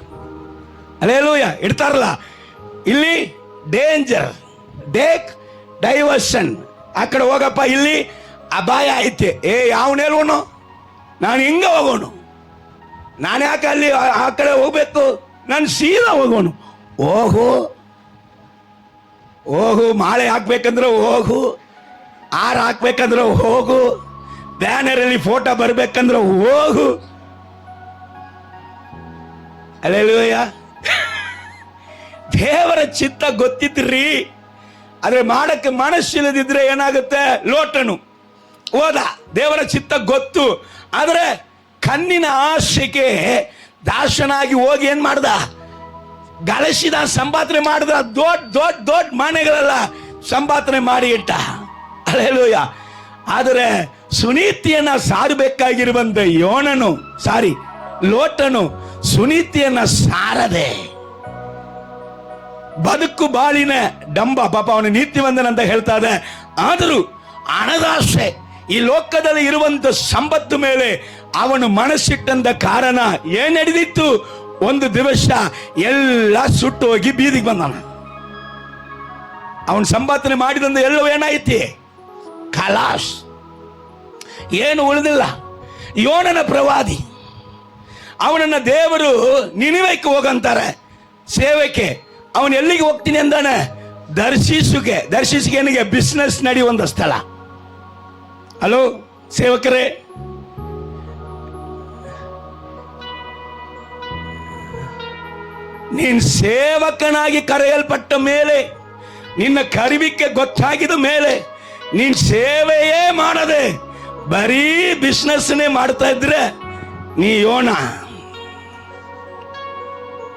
ಹಲ್ಲೆಲೂಯ. ಇಡ್ತಾರಲ್ಲ ಇಲ್ಲಿ, ಡೇಂಜರ್, ಡೇಕ್ ಡೈವರ್ಷನ್. ಆ ಕಡೆ ಹೋಗಪ್ಪ, ಇಲ್ಲಿ ಅಪಾಯ ಐತೆ. ಯಾವನ ಹೇಳೋನು? ನಾನು ಹಿಂಗ ಹೋಗೋನು, ನಾನು ಯಾಕೆ ಅಲ್ಲಿ ಆ ಕಡೆ ಹೋಗ್ಬೇಕು, ನಾನು ಸೀದಾ ಹೋಗೋನು. ಹೋಗು, ಮಾಳೆ ಹಾಕ್ಬೇಕಂದ್ರೆ ಹೋಗು, ಹಾರ ಹಾಕ್ಬೇಕಂದ್ರೆ ಹೋಗು, ಬ್ಯಾನರ್ ಅಲ್ಲಿ ಫೋಟೋ ಬರ್ಬೇಕಂದ್ರೆ ಹೋಗು. ಹಲ್ಲೆಲೂಯ. ದೇವರ ಚಿತ್ತ ಗೊತ್ತಿದ್ರಿ, ಆದ್ರೆ ಮಾಡಕ್ಕೆ ಮನಸ್ಸಿಲ್ಲದಿದ್ರೆ ಏನಾಗುತ್ತೆ? ಲೋಟನು ಹೋದ, ದೇವರ ಚಿತ್ತ ಗೊತ್ತು, ಆದ್ರೆ ಕಣ್ಣಿನ ಆಶೆಗೆ ದಾಸನಾಗಿ ಹೋಗಿ ಏನ್ ಮಾಡ್ದ? ಗಳಿಸಿದ, ಸಂಪಾದನೆ ಮಾಡಿದ, ದೊಡ್ಡ ದೊಡ್ಡ ದೊಡ್ಡ ಮನೆಗಳೆಲ್ಲ ಸಂಪಾದನೆ ಮಾಡಿ ಇಟ್ಟ. ಹಲ್ಲೆಲೂಯ. ಆದರೆ ಸುನೀತಿಯನ್ನ ಸಾರಬೇಕಾಗಿರುವಂತ ಲೋಟನು ಸುನೀತಿಯನ್ನ ಸಾರದೆ ಬದುಕು ಬಾಳಿನ ಡಂಬ, ಪಾಪ ಅವನು ನೀತಿವಂತನ ಅಂತ ಹೇಳ್ತಾ ಇದೆ. ಆದರೂ ಹಣದಾಸೆ, ಈ ಲೋಕದಲ್ಲಿ ಇರುವಂತ ಸಂಪತ್ತು ಮೇಲೆ ಅವನು ಮನಸ್ಸಿಟ್ಟಂತ ಕಾರಣ ಏನ್ ನಡೆದಿತ್ತು? ಒಂದು ದಿವಸ ಎಲ್ಲ ಸುಟ್ಟು ಹೋಗಿ ಬೀದಿಗೆ ಬಂದಾನ. ಅವನು ಸಂಪಾದನೆ ಮಾಡಿದಂತ ಎಲ್ಲವೂ ಏನಾಯ್ತಿ? ಖಲಾಸ್. ಏನು ಉಳಿದಿಲ್ಲ. ಯೋನನ ಪ್ರವಾದಿ, ಅವನನ್ನ ದೇವರು ನಿನಿವೆಗೆ ಹೋಗಂತಾರೆ ಸೇವೆಗೆ. ಅವನು ಎಲ್ಲಿಗೆ ಹೋಗ್ತೀನಿ ಅಂದಾನೆ? ದರ್ಶಿಸಿಗೆ ಬಿಸ್ನೆಸ್ ನಡೆಯುವಂತ ಸ್ಥಳ. ಹಲೋ ಸೇವಕರೇ, ನೀನ್ ಸೇವಕನಾಗಿ ಕರೆಯಲ್ಪಟ್ಟ ಮೇಲೆ, ನಿನ್ನ ಕರಿವಿಕೆ ಗೊತ್ತಾಗಿದ ಮೇಲೆ, ನೀನ್ ಸೇವೆಯೇ ಮಾಡದೆ ಬರೀ ಬಿಸ್ನೆಸ್ನೇ ಮಾಡ್ತಾ ಇದ್ರೆ ನೀ ಯೋನ.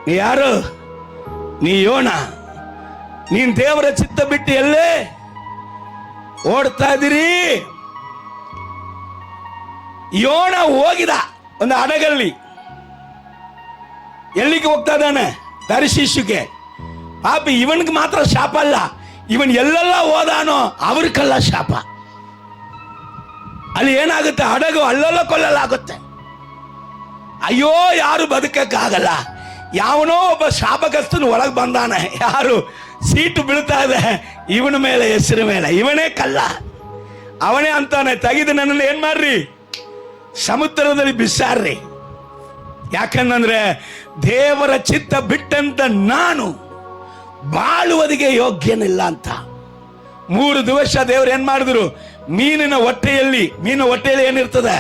ನೀ ಯಾರು? ನೀ ಯೋನ. ನೀನ್ ದೇವರ ಚಿತ್ತ ಬಿಟ್ಟು ಎಲ್ಲೇ ಓಡ್ತಾ ಇದ್ದೀರಿ? ಯೋನ ಹೋಗಿದ ಒಂದು ಹಡಗಲ್ಲಿ. ಎಲ್ಲಿಗೆ ಹೋಗ್ತಾ ಇದ್ದಾನೆ? ತರ್ಷೀಷಿಗೆ. ಪಾಪ ಇವನ್ಗೆ ಮಾತ್ರ ಶಾಪ ಅಲ್ಲ, ಇವನ್ ಎಲ್ಲೆಲ್ಲ ಹೋದಾನೋ ಅವ್ರಿಗೆಲ್ಲ ಶಾಪ. ಅಲ್ಲಿ ಏನಾಗುತ್ತೆ? ಹಡಗು ಅಲ್ಲೆಲ್ಲ ಕೊಲ್ಲಲಾಗುತ್ತೆ. ಅಯ್ಯೋ, ಯಾರು ಬದುಕಕ್ಕಾಗಲ್ಲ. ಯಾವನೋ ಒಬ್ಬ ಶಾಪಗ್ರಸ್ತನು ಒಳಗೆ ಬಂದಾನೆ. ಯಾರು? ಸೀಟು ಬೀಳ್ತಾ ಇದೆ ಇವನ ಮೇಲೆ, ಹೆಸರು ಮೇಲೆ. ಇವನೇ ಕಲ್ಲ. ಅವನೇ ಅಂತಾನೆ, ತೆಗೆದು ನನ್ನನ್ನು ಏನ್ ಮಾಡ್ರಿ? ಸಮುದ್ರದಲ್ಲಿ ಬಿಸಾರ್ರಿ. ಯಾಕಂದ್ರೆ ದೇವರ ಚಿತ್ತ ಬಿಟ್ಟಂತ ನಾನು ಬಾಳುವುದಿಗೆ ಯೋಗ್ಯನಿಲ್ಲ ಅಂತ. 3 ದಿವಸ ದೇವರು ಏನ್ ಮಾಡಿದ್ರು? ಮೀನಿನ ಹೊಟ್ಟೆಯಲ್ಲಿ ಏನಿರ್ತದೆ?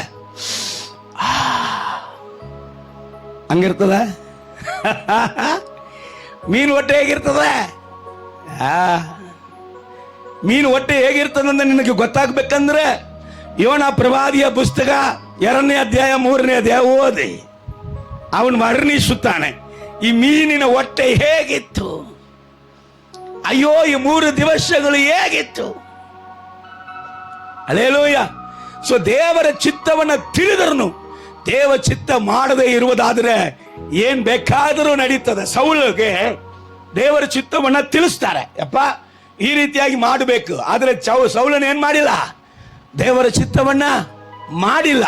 ಹಂಗಿರ್ತದ? ಮೀನು ಹೊಟ್ಟೆ ಹೇಗಿರ್ತದೆ? ಮೀನು ಹೊಟ್ಟೆ ಹೇಗಿರ್ತದಂದ್ರೆ ನಿನಗೆ ಗೊತ್ತಾಗ್ಬೇಕಂದ್ರೆ ಯೋನ ಪ್ರವಾದಿಯ ಪುಸ್ತಕ 2ನೇ ಅಧ್ಯಾಯ 3ನೇ ಅಧ್ಯಾಯ ಓದಿ. ಅವನು ವರ್ಣಿಸುತ್ತಾನೆ ಈ ಮೀನಿನ ಹೊಟ್ಟೆ ಹೇಗಿತ್ತು. ಅಯ್ಯೋ, ಈ 3 ದಿವಸಗಳು ಹೇಗಿತ್ತು. ಹಲ್ಲೆಲೂಯಾ. ಸೊ ದೇವರ ಚಿತ್ತವನ್ನ ತಿಳಿದರನು ದೇವ ಚಿತ್ತ ಮಾಡದೇ ಇರುವುದಾದ್ರೆ ಏನ್ ಬೇಕಾದರೂ ನಡೀತದೆ. ಸೌಲಗೆ ದೇವರ ಚಿತ್ತವನ್ನ ತಿಳಿಸ್ತಾರೆ, ಯಪ್ಪ ಈ ರೀತಿಯಾಗಿ ಮಾಡಬೇಕು. ಆದ್ರೆ ಸೌಲನ ಏನ್ ಮಾಡಿಲ್ಲ? ದೇವರ ಚಿತ್ತವನ್ನ ಮಾಡಿಲ್ಲ.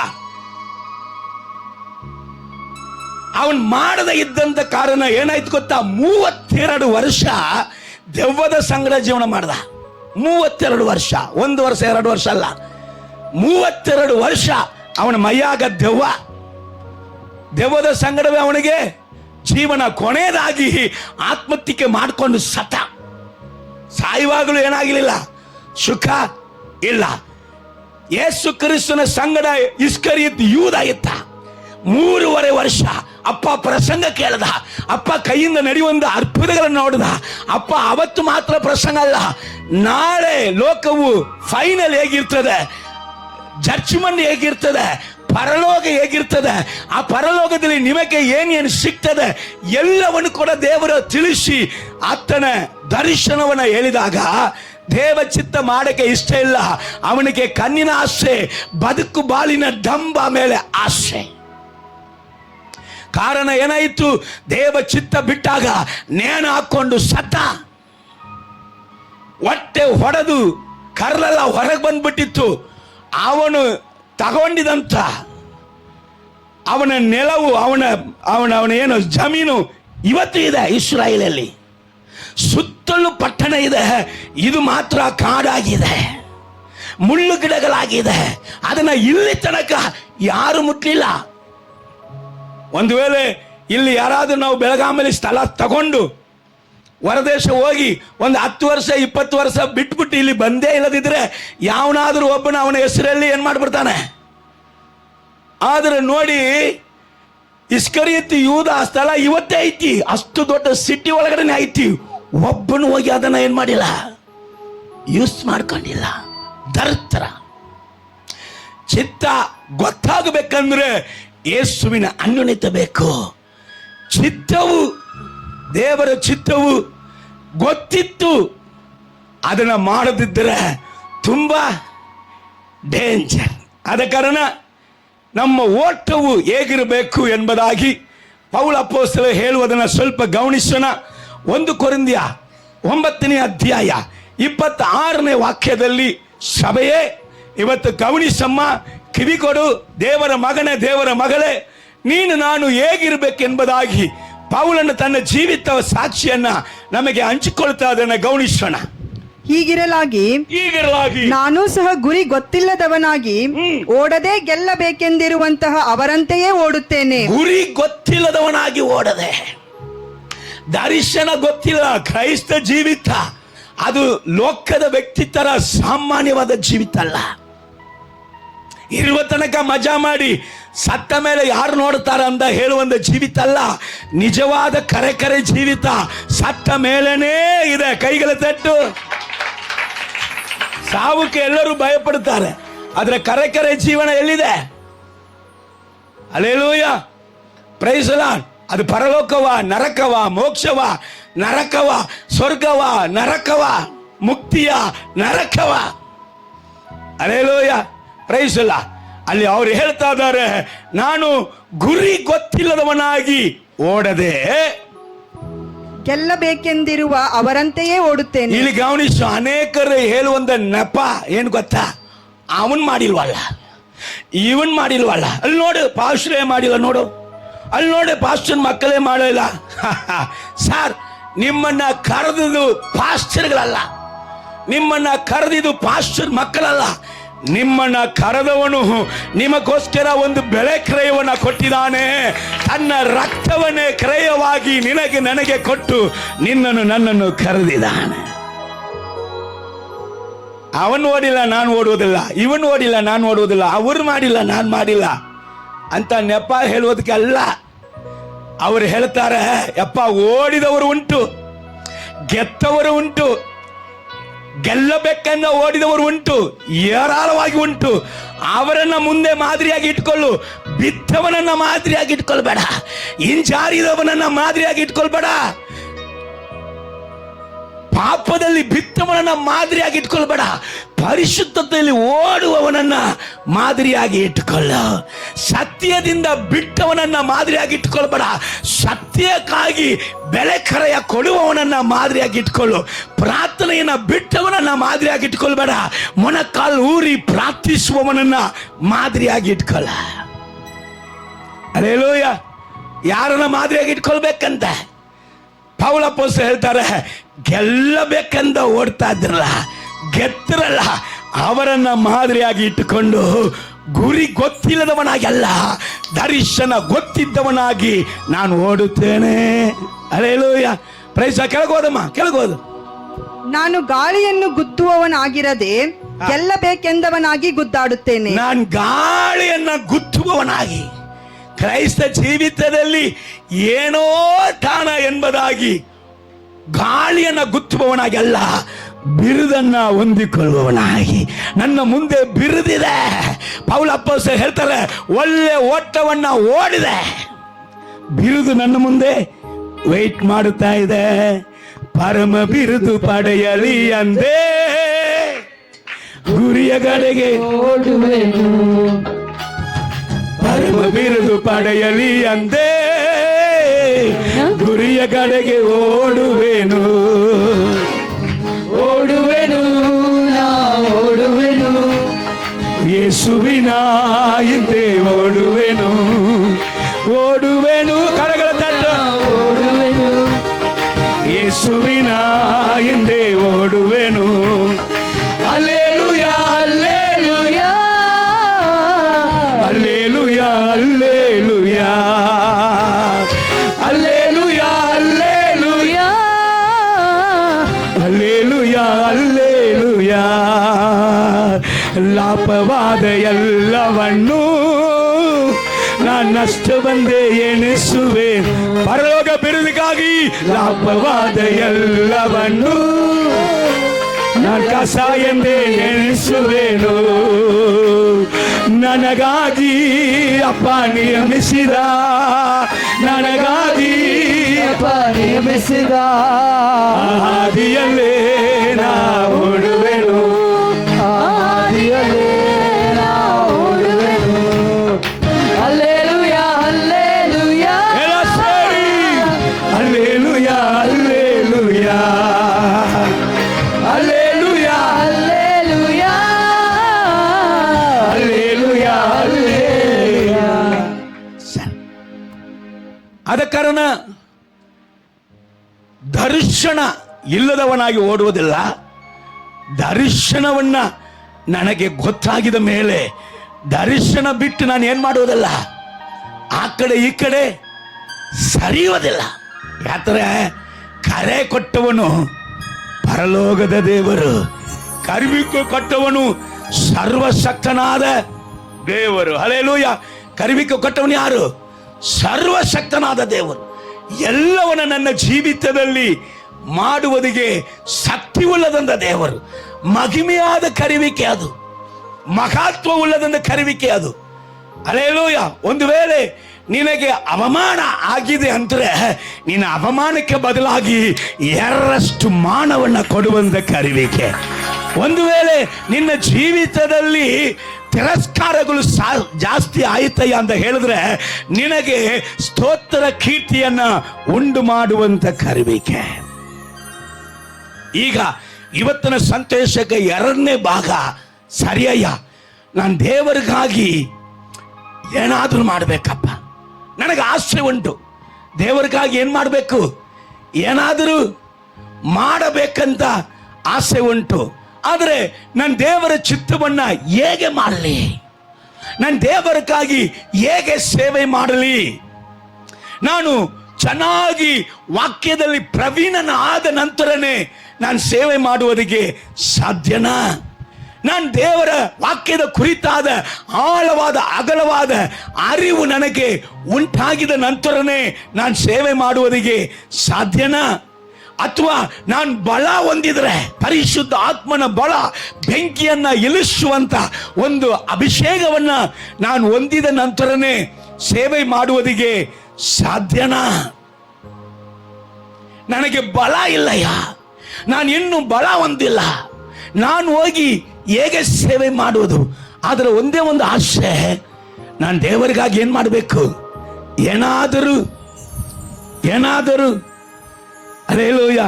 ಅವನ್ ಮಾಡದೇ ಇದ್ದಂತ ಕಾರಣ ಏನಾಯ್ತು ಗೊತ್ತಾ? 32 ವರ್ಷ ದೆವ್ವದ ಸಂಗಡ ಜೀವನ ಮಾಡ್ದ. 32 ವರ್ಷ, 1 ವರ್ಷ 2 ವರ್ಷ ಅಲ್ಲ, 32 ವರ್ಷ ಅವನ ಮೈಯಾಗ ದೆವ್ವದ ಸಂಗಡವೇ ಅವನಿಗೆ ಜೀವನ. ಕೊನೆಯದಾಗಿ ಆತ್ಮಹತ್ಯೆ ಮಾಡಿಕೊಂಡು ಸತ್ತ. ಸಾಯುವಾಗಲೂ ಏನಾಗಲಿಲ್ಲ, ಸುಖ ಇಲ್ಲ. ಯೇಸು ಕ್ರಿಸ್ತನ ಸಂಗಡ ಇಸ್ಕರಿಯೋತ್ ಯೂದ ಇತ್ತ. 3.5 ವರ್ಷ ಅಪ್ಪ ಪ್ರಸಂಗ ಕೇಳದ, ಅಪ್ಪ ಕೈಯಿಂದ ನಡೆಯುವಂತ ಅದ್ಭುತಗಳನ್ನು ನೋಡಿದ. ಅಪ್ಪ ಅವತ್ತು ಮಾತ್ರ ಪ್ರಸಂಗ ಅಲ್ಲ, ನಾಳೆ ಲೋಕವು ಫೈನಲ್ ಹೇಗಿರ್ತದೆ, ಜಡ್ಜ್ಮೆಂಟ್ ಹೇಗಿರ್ತದೆ, ಪರಲೋಕ ಹೇಗಿರ್ತದೆ, ಆ ಪರಲೋಕದಲ್ಲಿ ನಿಮಗೆ ಏನೇನು ಸಿಗ್ತದೆ ಎಲ್ಲವನ್ನು ಕೂಡ ದೇವರು ತಿಳಿಸಿ ಆತನ ದರ್ಶನವನ್ನ ಹೇಳಿದಾಗ ದೇವ ಚಿತ್ತ ಮಾಡಕ್ಕೆ ಇಷ್ಟ ಇಲ್ಲ. ಅವನಿಗೆ ಕಣ್ಣಿನ ಆಸೆ, ಬದುಕು ಬಾಳಿನ ಡಂಬ ಮೇಲೆ ಆಸೆ. ಕಾರಣ ಏನಾಯಿತು? ದೇವ ಚಿತ್ತ ಬಿಟ್ಟಾಗ ನೇಣು ಹಾಕೊಂಡು ಸತ್ತ. ಹೊಟ್ಟೆ ಹೊಡೆದು ಕರ್ಲೆಲ್ಲ ಹೊರಗೆ ಬಂದ್ಬಿಟ್ಟಿತ್ತು. ಅವನು ತಗೊಂಡಿದಂತ ಅವನ ನೆಲವು, ಅವನ ಏನು ಜಮೀನು ಇವತ್ತು ಇದೆ ಇಸ್ರಾಯೇಲಲ್ಲಿ. ಸುತ್ತಲೂ ಪಟ್ಟಣ ಇದೆ, ಇದು ಮಾತ್ರ ಕಾಡಾಗಿದೆ, ಮುಳ್ಳು ಗಿಡಗಳಾಗಿದೆ. ಅದನ್ನ ಇಲ್ಲಿ ತನಕ ಯಾರು ಮುಟ್ಲಿಲ್ಲ. ಒಂದು ವೇಳೆ ಇಲ್ಲಿ ಯಾರಾದ್ರೂ ನಾವು ಬೆಳಗಾಮಲ್ಲಿ ಸ್ಥಳ ತಗೊಂಡು ಹೊರದೇಶ ಹೋಗಿ ಒಂದು 10 ವರ್ಷ 20 ವರ್ಷ ಬಿಟ್ಬಿಟ್ಟು ಇಲ್ಲಿ ಬಂದೇ ಇಲ್ಲದಿದ್ರೆ ಯಾವನಾದ್ರೂ ಒಬ್ಬನ ಅವನ ಹೆಸರಲ್ಲಿ ಏನ್ ಮಾಡ್ಬಿಡ್ತಾನೆ. ಆದ್ರೆ ನೋಡಿ, ಇಸ್ಕರಿಯೋತ್ ಯೂದ ಆ ಸ್ಥಳ ಇವತ್ತೇ ಐತಿ, ಅಷ್ಟು ದೊಡ್ಡ ಸಿಟಿ ಒಳಗಡೆ ಐತಿ. ಒಬ್ಬನು ಹೋಗಿ ಅದನ್ನ ಏನ್ ಮಾಡಿಲ್ಲ, ಯೂಸ್ ಮಾಡ್ಕೊಂಡಿಲ್ಲ. ದರ್ತರ ಚಿತ್ತ ಗೊತ್ತಾಗಬೇಕಂದ್ರೆ ಯೇಸುವಿನ ಅನ್ಯೋನ್ಯತೆ ಬೇಕು. ಚಿತ್ತವು, ದೇವರ ಚಿತ್ತವು ಗೊತ್ತಿತ್ತು, ಅದನ್ನ ಮಾಡದಿದ್ದರೆ ತುಂಬಾ ಡೇಂಜರ್. ಆದ ಕಾರಣ ನಮ್ಮ ಓಟವು ಹೇಗಿರಬೇಕು ಎಂಬುದಾಗಿ ಪೌಲ ಅಪೊಸ್ತಲ ಹೇಳುವುದನ್ನು ಸ್ವಲ್ಪ ಗಮನಿಸೋಣ. 1 ಕೊರಿಂಥಿಯ 9ನೇ ಅಧ್ಯಾಯ 26ನೇ ವಾಕ್ಯದಲ್ಲಿ, ಸಭೆಯೇ ಇವತ್ತು ಗಮನಿಸಮ್ಮ, ಕಿವಿಕೊಡು, ದೇವರ ಮಗನೇ, ದೇವರ ಮಗಳೇ, ನೀನು ನಾನು ಹೇಗಿರಬೇಕೆಂಬುದಾಗಿ ಪೌಲನು ತನ್ನ ಜೀವಿತ ಸಾಕ್ಷಿಯನ್ನ ನಮಗೆ ಹಂಚಿಕೊಳ್ತಾ ಅದನ್ನ ಗಮನಿಸೋಣ. ಹೀಗಿರಲಾಗಿ ನಾನು ಸಹ ಗುರಿ ಗೊತ್ತಿಲ್ಲದವನಾಗಿ ಓಡದೆ ಗೆಲ್ಲಬೇಕೆಂದಿರುವಂತಹ ಅವರಂತೆಯೇ ಓಡುತ್ತೇನೆ. ಗುರಿ ಗೊತ್ತಿಲ್ಲದವನಾಗಿ ಓಡದೆ, ದರ್ಶನ ಗೊತ್ತಿಲ್ಲ. ಕ್ರೈಸ್ತ ಜೀವಿತ ಅದು ಲೋಕದ ವ್ಯಕ್ತಿ ತರ ಸಾಮಾನ್ಯವಾದ ಜೀವಿತ ಅಲ್ಲ. ಇರುವ ತನಕ ಮಜಾ ಮಾಡಿ ಸತ್ತ ಮೇಲೆ ಯಾರು ನೋಡ್ತಾರ ಅಂತ ಹೇಳುವಂತ ಜೀವಿತ ಅಲ್ಲ. ನಿಜವಾದ ಕರೆ ಜೀವಿತ ಸತ್ತ ಮೇಲೇನೇ ಇದೆ. ಕೈಗಳ ತಟ್ಟು. ಸಾವುಕ್ಕೆ ಎಲ್ಲರೂ ಭಯಪಡ್ತಾರೆ, ಆದ್ರೆ ಕರೆ ಜೀವನ ಎಲ್ಲಿದೆ? Hallelujah, praise the Lord. ಅದು ಪರಲೋಕವ, ನರಕವ, ಮೋಕ್ಷವ, ನರಕವ, ಸ್ವರ್ಗವ, ನರಕವ, ಮುಕ್ತಿಯ, ನರಕವ. Hallelujah, praise the Lord. ಅಲ್ಲಿ ಅವ್ರು ಹೇಳ್ತಾ ಇದ್ದಾರೆ, ನಾನು ಗುರಿ ಗೊತ್ತಿಲ್ಲದವನಾಗಿ ಓಡದೆ ಗೆಲ್ಲಬೇಕೆಂದಿರುವ ಅವರಂತೆಯೇ ಓಡುತ್ತೇನೆ. ಇಲ್ಲಿ ಗಮನಿಸು, ಅನೇಕರು ಹೇಳುವಂತ ನೆಪ ಏನ್ ಗೊತ್ತಾ? ಅವನ್ ಮಾಡಿಲ್ವಲ್ಲ, ಇವನ್ ಮಾಡಿಲ್ವಲ್ಲ. ಅಲ್ಲಿ ನೋಡು, ಪಾಸ್ಟರೇ ಮಾಡಿಲ್ಲ ನೋಡು, ಅಲ್ಲಿ ನೋಡಿ ಪಾಸ್ಟರ್ ಮಕ್ಕಳೇ ಮಾಡಿಲ್ಲ. ಸರ್, ನಿಮ್ಮನ್ನ ಕರೆದಿದ್ದು ಪಾಸ್ಟರ್ಗಳಲ್ಲ, ನಿಮ್ಮನ್ನ ಕರೆದಿದ್ದು ಪಾಸ್ಟರ್ ಮಕ್ಕಳಲ್ಲ. ನಿಮ್ಮನ್ನ ಕರೆದವನು ನಿಮಗೋಸ್ಕರ ಒಂದು ಬೆಳೆ ಕ್ರಯವನ್ನ ಕೊಟ್ಟಿದ್ದಾನೆ. ತನ್ನ ರಕ್ತವನ್ನೇ ಕ್ರಯವಾಗಿ ನಿನಗೆ ನನಗೆ ಕೊಟ್ಟು ನಿನ್ನನ್ನು ನನ್ನನ್ನು ಕರೆದಿದ್ದಾನೆ. ಅವನು ಓಡಿಲ್ಲ ನಾನು ಓಡುವುದಿಲ್ಲ, ಇವನು ಓಡಿಲ್ಲ ನಾನು ಓಡುವುದಿಲ್ಲ, ಅವ್ರು ಮಾಡಿಲ್ಲ ನಾನು ಮಾಡಿಲ್ಲ ಅಂತ ನೆಪ ಹೇಳುವುದಕ್ಕೆ ಅಲ್ಲ. ಅವರು ಹೇಳ್ತಾರೆ, ಯಪ್ಪ ಓಡಿದವರು ಉಂಟು, ಗೆದ್ದವರು ಉಂಟು, ಗೆಲ್ಲಬೇಕೆಂದ ಓಡಿದವರು ಉಂಟು, ಏರಾಳವಾಗಿ ಉಂಟು. ಅವರನ್ನ ಮುಂದೆ ಮಾದರಿಯಾಗಿ ಇಟ್ಕೊಳ್ಳು, ಬಿದ್ದವನನ್ನ ಮಾದರಿಯಾಗಿ ಇಟ್ಕೊಳ್ಬೇಡ, ಹಿಂಜಾರಿದವನನ್ನ ಮಾದರಿಯಾಗಿ ಇಟ್ಕೊಳ್ಬೇಡ, ಪಾಪದಲ್ಲಿ ಬಿದ್ದವನನ್ನ ಮಾದರಿಯಾಗಿ ಇಟ್ಕೊಳ್ಬೇಡ, ಪರಿಶುದ್ಧತೆಯಲ್ಲಿ ಓಡುವವನನ್ನ ಮಾದರಿಯಾಗಿ ಇಟ್ಟುಕೊಳ್ಳು. ಸತ್ಯದಿಂದ ಬಿಟ್ಟವನನ್ನ ಮಾದರಿಯಾಗಿ ಇಟ್ಕೊಳ್ಬೇಡ, ಸತ್ಯಕ್ಕಾಗಿ ಬೆಲೆ ಕರೆಯ ಕೊಡುವವನನ್ನ ಮಾದರಿಯಾಗಿ ಇಟ್ಕೊಳ್ಳು. ಪ್ರಾರ್ಥನೆಯನ್ನ ಬಿಟ್ಟವನನ್ನ ಮಾದರಿಯಾಗಿ ಇಟ್ಕೊಳ್ಬೇಡ, ಮೊಣಕಾಲು ಊರಿ ಪ್ರಾರ್ಥಿಸುವವನನ್ನ ಮಾದರಿಯಾಗಿ ಇಟ್ಕೊಳ್ಳ. ಹಲ್ಲೆಲೂಯಾ. ಯಾರನ್ನ ಮಾದರಿಯಾಗಿ ಇಟ್ಕೊಳ್ಬೇಕಂತ ಪೌಲ ಅಪೊಸ್ತಲರು ಹೇಳ್ತಾರೆ, ಗೆಲ್ಲಬೇಕೆಂದ ಓಡ್ತಾ ಇದ್ರಲ್ಲ, ಗೆದ್ದರಲ್ಲ, ಅವರನ್ನ ಮಾದರಿಯಾಗಿ ಇಟ್ಟುಕೊಂಡು ಗುರಿ ಗೊತ್ತಿಲ್ಲದವನಾಗಿ ಅಲ್ಲ, ದರ್ಶನ ಗೊತ್ತಿದ್ದವನಾಗಿ ನಾನು ಓಡುತ್ತೇನೆ. ಹಲ್ಲೆಲೂಯಾ. ಪ್ರೈಸ್. ಕೆಳಗೋದಮ್ಮ, ಕೆಳಗೋದು. ನಾನು ಗಾಳಿಯನ್ನು ಗುದ್ದುವವನಾಗಿರದೆ ಗೆಲ್ಲಬೇಕೆಂದವನಾಗಿ ಗುದ್ದಾಡುತ್ತೇನೆ. ನಾನು ಗಾಳಿಯನ್ನ ಗುದ್ದುವವನಾಗಿ, ಕ್ರೈಸ್ತ ಜೀವಿತದಲ್ಲಿ ಏನೋ ತಾಣ ಎಂಬುದಾಗಿ ಗಾಳಿಯನ್ನ ಗುತ್ತುವವನಾಗಿ ಅಲ್ಲ, ಬಿರುದನ್ನ ಹೊಂದಿಕೊಳ್ಳುವವನಾಗಿ. ನನ್ನ ಮುಂದೆ ಬಿರುದಿದೆ. ಪೌಲ ಅಪೊಸ್ತಲರು ಹೇಳ್ತಾರೆ, ಒಳ್ಳೆ ಓಟವನ್ನ ಓಡಿದೆ, ಬಿರುದು ನನ್ನ ಮುಂದೆ ವೇಟ್ ಮಾಡುತ್ತಾ ಇದೆ. ಪರಮ ಬಿರುದು ಪಡೆಯಲಿ ಅಂದೇ ಗುರಿಯ ಕಡೆಗೆ ಓಡುವೆನು, ಪರಮ ಬಿರುದು ಪಡೆಯಲಿ ಅಂದೇ ಗುರಿಯ ಕಡೆಗೆ ಓಡುವೆನು, ಓಡುವೆನು, ನಾ ಓಡುವೆನು, ಯೇಸುವಿನ ಹಿಂದೆ ಓಡುವೆನು, ಓಡುವೆನು, ಕರಗಳ ತಟ್ಟ, ಓಡುವೆನು, ಯೇಸುವಿನ ಹಿಂದೆ ಓಡುವೆನು. Hallelujah, hallelujah, hallelujah, hallelujah, hallelujah, hallelujah, hallelujah, hallelujah. ಲಾಭವಾದ ಎಲ್ಲವನ್ನೂ ನಾನು ನಷ್ಟವೆಂದೇ ಎಣಿಸುವೆ. ಪರಲೋಕ ಬಿರುದಿಗಾಗಿ ಲಾಭವಾದ ಎಲ್ಲವನ್ನೂ ನಾನು ಕಸ ಎಂದೇ ಎಣಿಸುವೆನು. ನನಗಾಗಿ ಅಪ್ಪ ನಿಯಮಿಸಿದ, ನನಗಾಗಿ ಅಪ್ಪ ನಿಯಮಿಸಿದ ಹಾದಿಯಲ್ಲೇ ನಾ ಓಡುವೆನು, ಹಾದಿಯಲ್ಲೇ ನಾ ಓಡುವೆನು. Hallelujah, hallelujah, hallelujah, hallelujah, hallelujah, hallelujah, hallelujah, hallelujah. ಆದ ಕಾರಣ ದರ್ಶನ ಇಲ್ಲದವನಾಗಿ ಓಡುವುದಿಲ್ಲ. ದರ್ಶನವನ್ನ ನನಗೆ ಗೊತ್ತಾಗಿದ ಮೇಲೆ ದರ್ಶನ ಬಿಟ್ಟು ನಾನು ಏನ್ ಮಾಡುವುದಿಲ್ಲ, ಆ ಕಡೆ ಈ ಕಡೆ ಸರಿಯುವುದಿಲ್ಲ. ಯಾಕಂದ್ರೆ ಕರೆ ಕೊಟ್ಟವನು ಪರಲೋಕದ ದೇವರು, ಕರಿವಿಕೆ ಕೊಟ್ಟವನು ಸರ್ವಶಕ್ತನಾದ ದೇವರು. ಹಲ್ಲೆಲೂಯಾ. ಕರಿವಿಕೆ ಕೊಟ್ಟವನು ಯಾರು? ಸರ್ವಶಕ್ತನಾದ ದೇವರು. ಎಲ್ಲವನ್ನ ನನ್ನ ಜೀವಿತದಲ್ಲಿ ಮಾಡುವುದಿಗೆ ಶಕ್ತಿಯುಳ್ಳದಂತ ದೇವರು. ಮಹಿಮೆಯಾದ ಕರಿವಿಕೆ ಅದು, ಮಹತ್ವವುಳ್ಳದಂತ ಕರಿವಿಕೆ ಅದು. ಹಲ್ಲೆಲೂಯಾ. ಒಂದು ವೇಳೆ ನಿನಗೆ ಅವಮಾನ ಆಗಿದೆ ಅಂದ್ರೆ ನಿನ್ನ ಅವಮಾನಕ್ಕೆ ಬದಲಾಗಿ ಎರಡರಷ್ಟು ಮಾನವನ್ನ ಕೊಡುವಂತ ಕರಿವಿಕೆ. ಒಂದು ವೇಳೆ ನಿನ್ನ ಜೀವಿತದಲ್ಲಿ ತಿರಸ್ಕಾರಗಳು ಜಾಸ್ತಿ ಆಯ್ತಯ್ಯ ಅಂತ ಹೇಳಿದ್ರೆ ನಿನಗೆ ಸ್ತೋತ್ರ ಕೀರ್ತಿಯನ್ನ ಉಂಟು ಮಾಡುವಂತ ಕರಿವಿಕೆ. ಈಗ ಇವತ್ತಿನ ಸಂದೇಶಕ್ಕೆ ಎರಡನೇ ಭಾಗ ಸರಿಯಯ್ಯ, ನಾನು ದೇವರಿಗಾಗಿ ಏನಾದ್ರೂ ಮಾಡಬೇಕಪ್ಪ, ನನಗೆ ಆಸೆ ಉಂಟು, ದೇವರಿಗಾಗಿ ಏನ್ ಮಾಡಬೇಕು, ಏನಾದರೂ ಮಾಡಬೇಕಂತ ಆಸೆ ಉಂಟು. ಆದರೆ ನನ್ನ ದೇವರ ಚಿತ್ತವನ್ನ ಹೇಗೆ ಮಾಡಲಿ, ನನ್ನ ದೇವರಿಗಾಗಿ ಹೇಗೆ ಸೇವೆ ಮಾಡಲಿ ನಾನು ಚೆನ್ನಾಗಿ ವಾಕ್ಯದಲ್ಲಿ ಪ್ರವೀಣನಾದ ನಂತರನೇ ನಾನು ಸೇವೆ ಮಾಡುವುದಕ್ಕೆ ಸಾಧ್ಯನಾ? ನಾನು ದೇವರ ವಾಕ್ಯದ ಕುರಿತಾದ ಆಳವಾದ ಅಗಲವಾದ ಅರಿವು ನನಗೆ ಉಂಟಾಗಿದ ನಂತರನೇ ನಾನು ಸೇವೆ ಮಾಡುವುದಕ್ಕೆ ಸಾಧ್ಯನಾ? ಅಥವಾ ನಾನು ಬಲ ಹೊಂದಿದ್ರೆ, ಪರಿಶುದ್ಧ ಆತ್ಮನ ಬಲ, ಬೆಂಕಿಯನ್ನ ಇಳಿಸುವಂತ ಒಂದು ಅಭಿಷೇಕವನ್ನ ನಾನು ಹೊಂದಿದ ನಂತರನೇ ಸೇವೆ ಮಾಡುವುದಕ್ಕೆ ಸಾಧ್ಯನಾ? ನನಗೆ ಬಲ ಇಲ್ಲಯ್ಯ, ನಾನು ಇನ್ನೂ ಬಲ ಹೊಂದಿಲ್ಲ, ನಾನು ಹೋಗಿ ಹೇಗೆ ಸೇವೆ ಮಾಡುವುದು? ಆದರೆ ಒಂದೇ ಒಂದು ಆಸೆ, ನಾನು ದೇವರಿಗಾಗಿ ಏನ್ ಮಾಡಬೇಕು? ಏನಾದರೂ ಹಲ್ಲೆಲೂಯ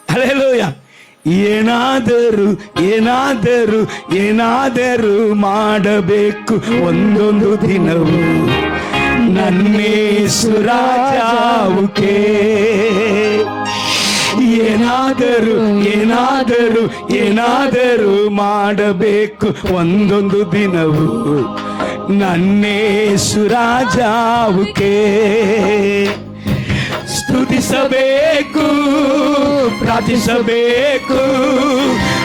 ಹಲ್ಲೆಲೂಯ ಏನಾದರೂ ಮಾಡಬೇಕು ಒಂದೊಂದು ದಿನವು ನನ್ನೇಸು ರಾಜಾವುಕೆ. ಏನಾದರೂ ಮಾಡಬೇಕು ಒಂದೊಂದು ದಿನವು ನನ್ನೇಸು ರಾಜಾವುಕೆ. ಸ್ತುತಿಸಬೇಕು, ಪ್ರಾರ್ಥಿಸಬೇಕು,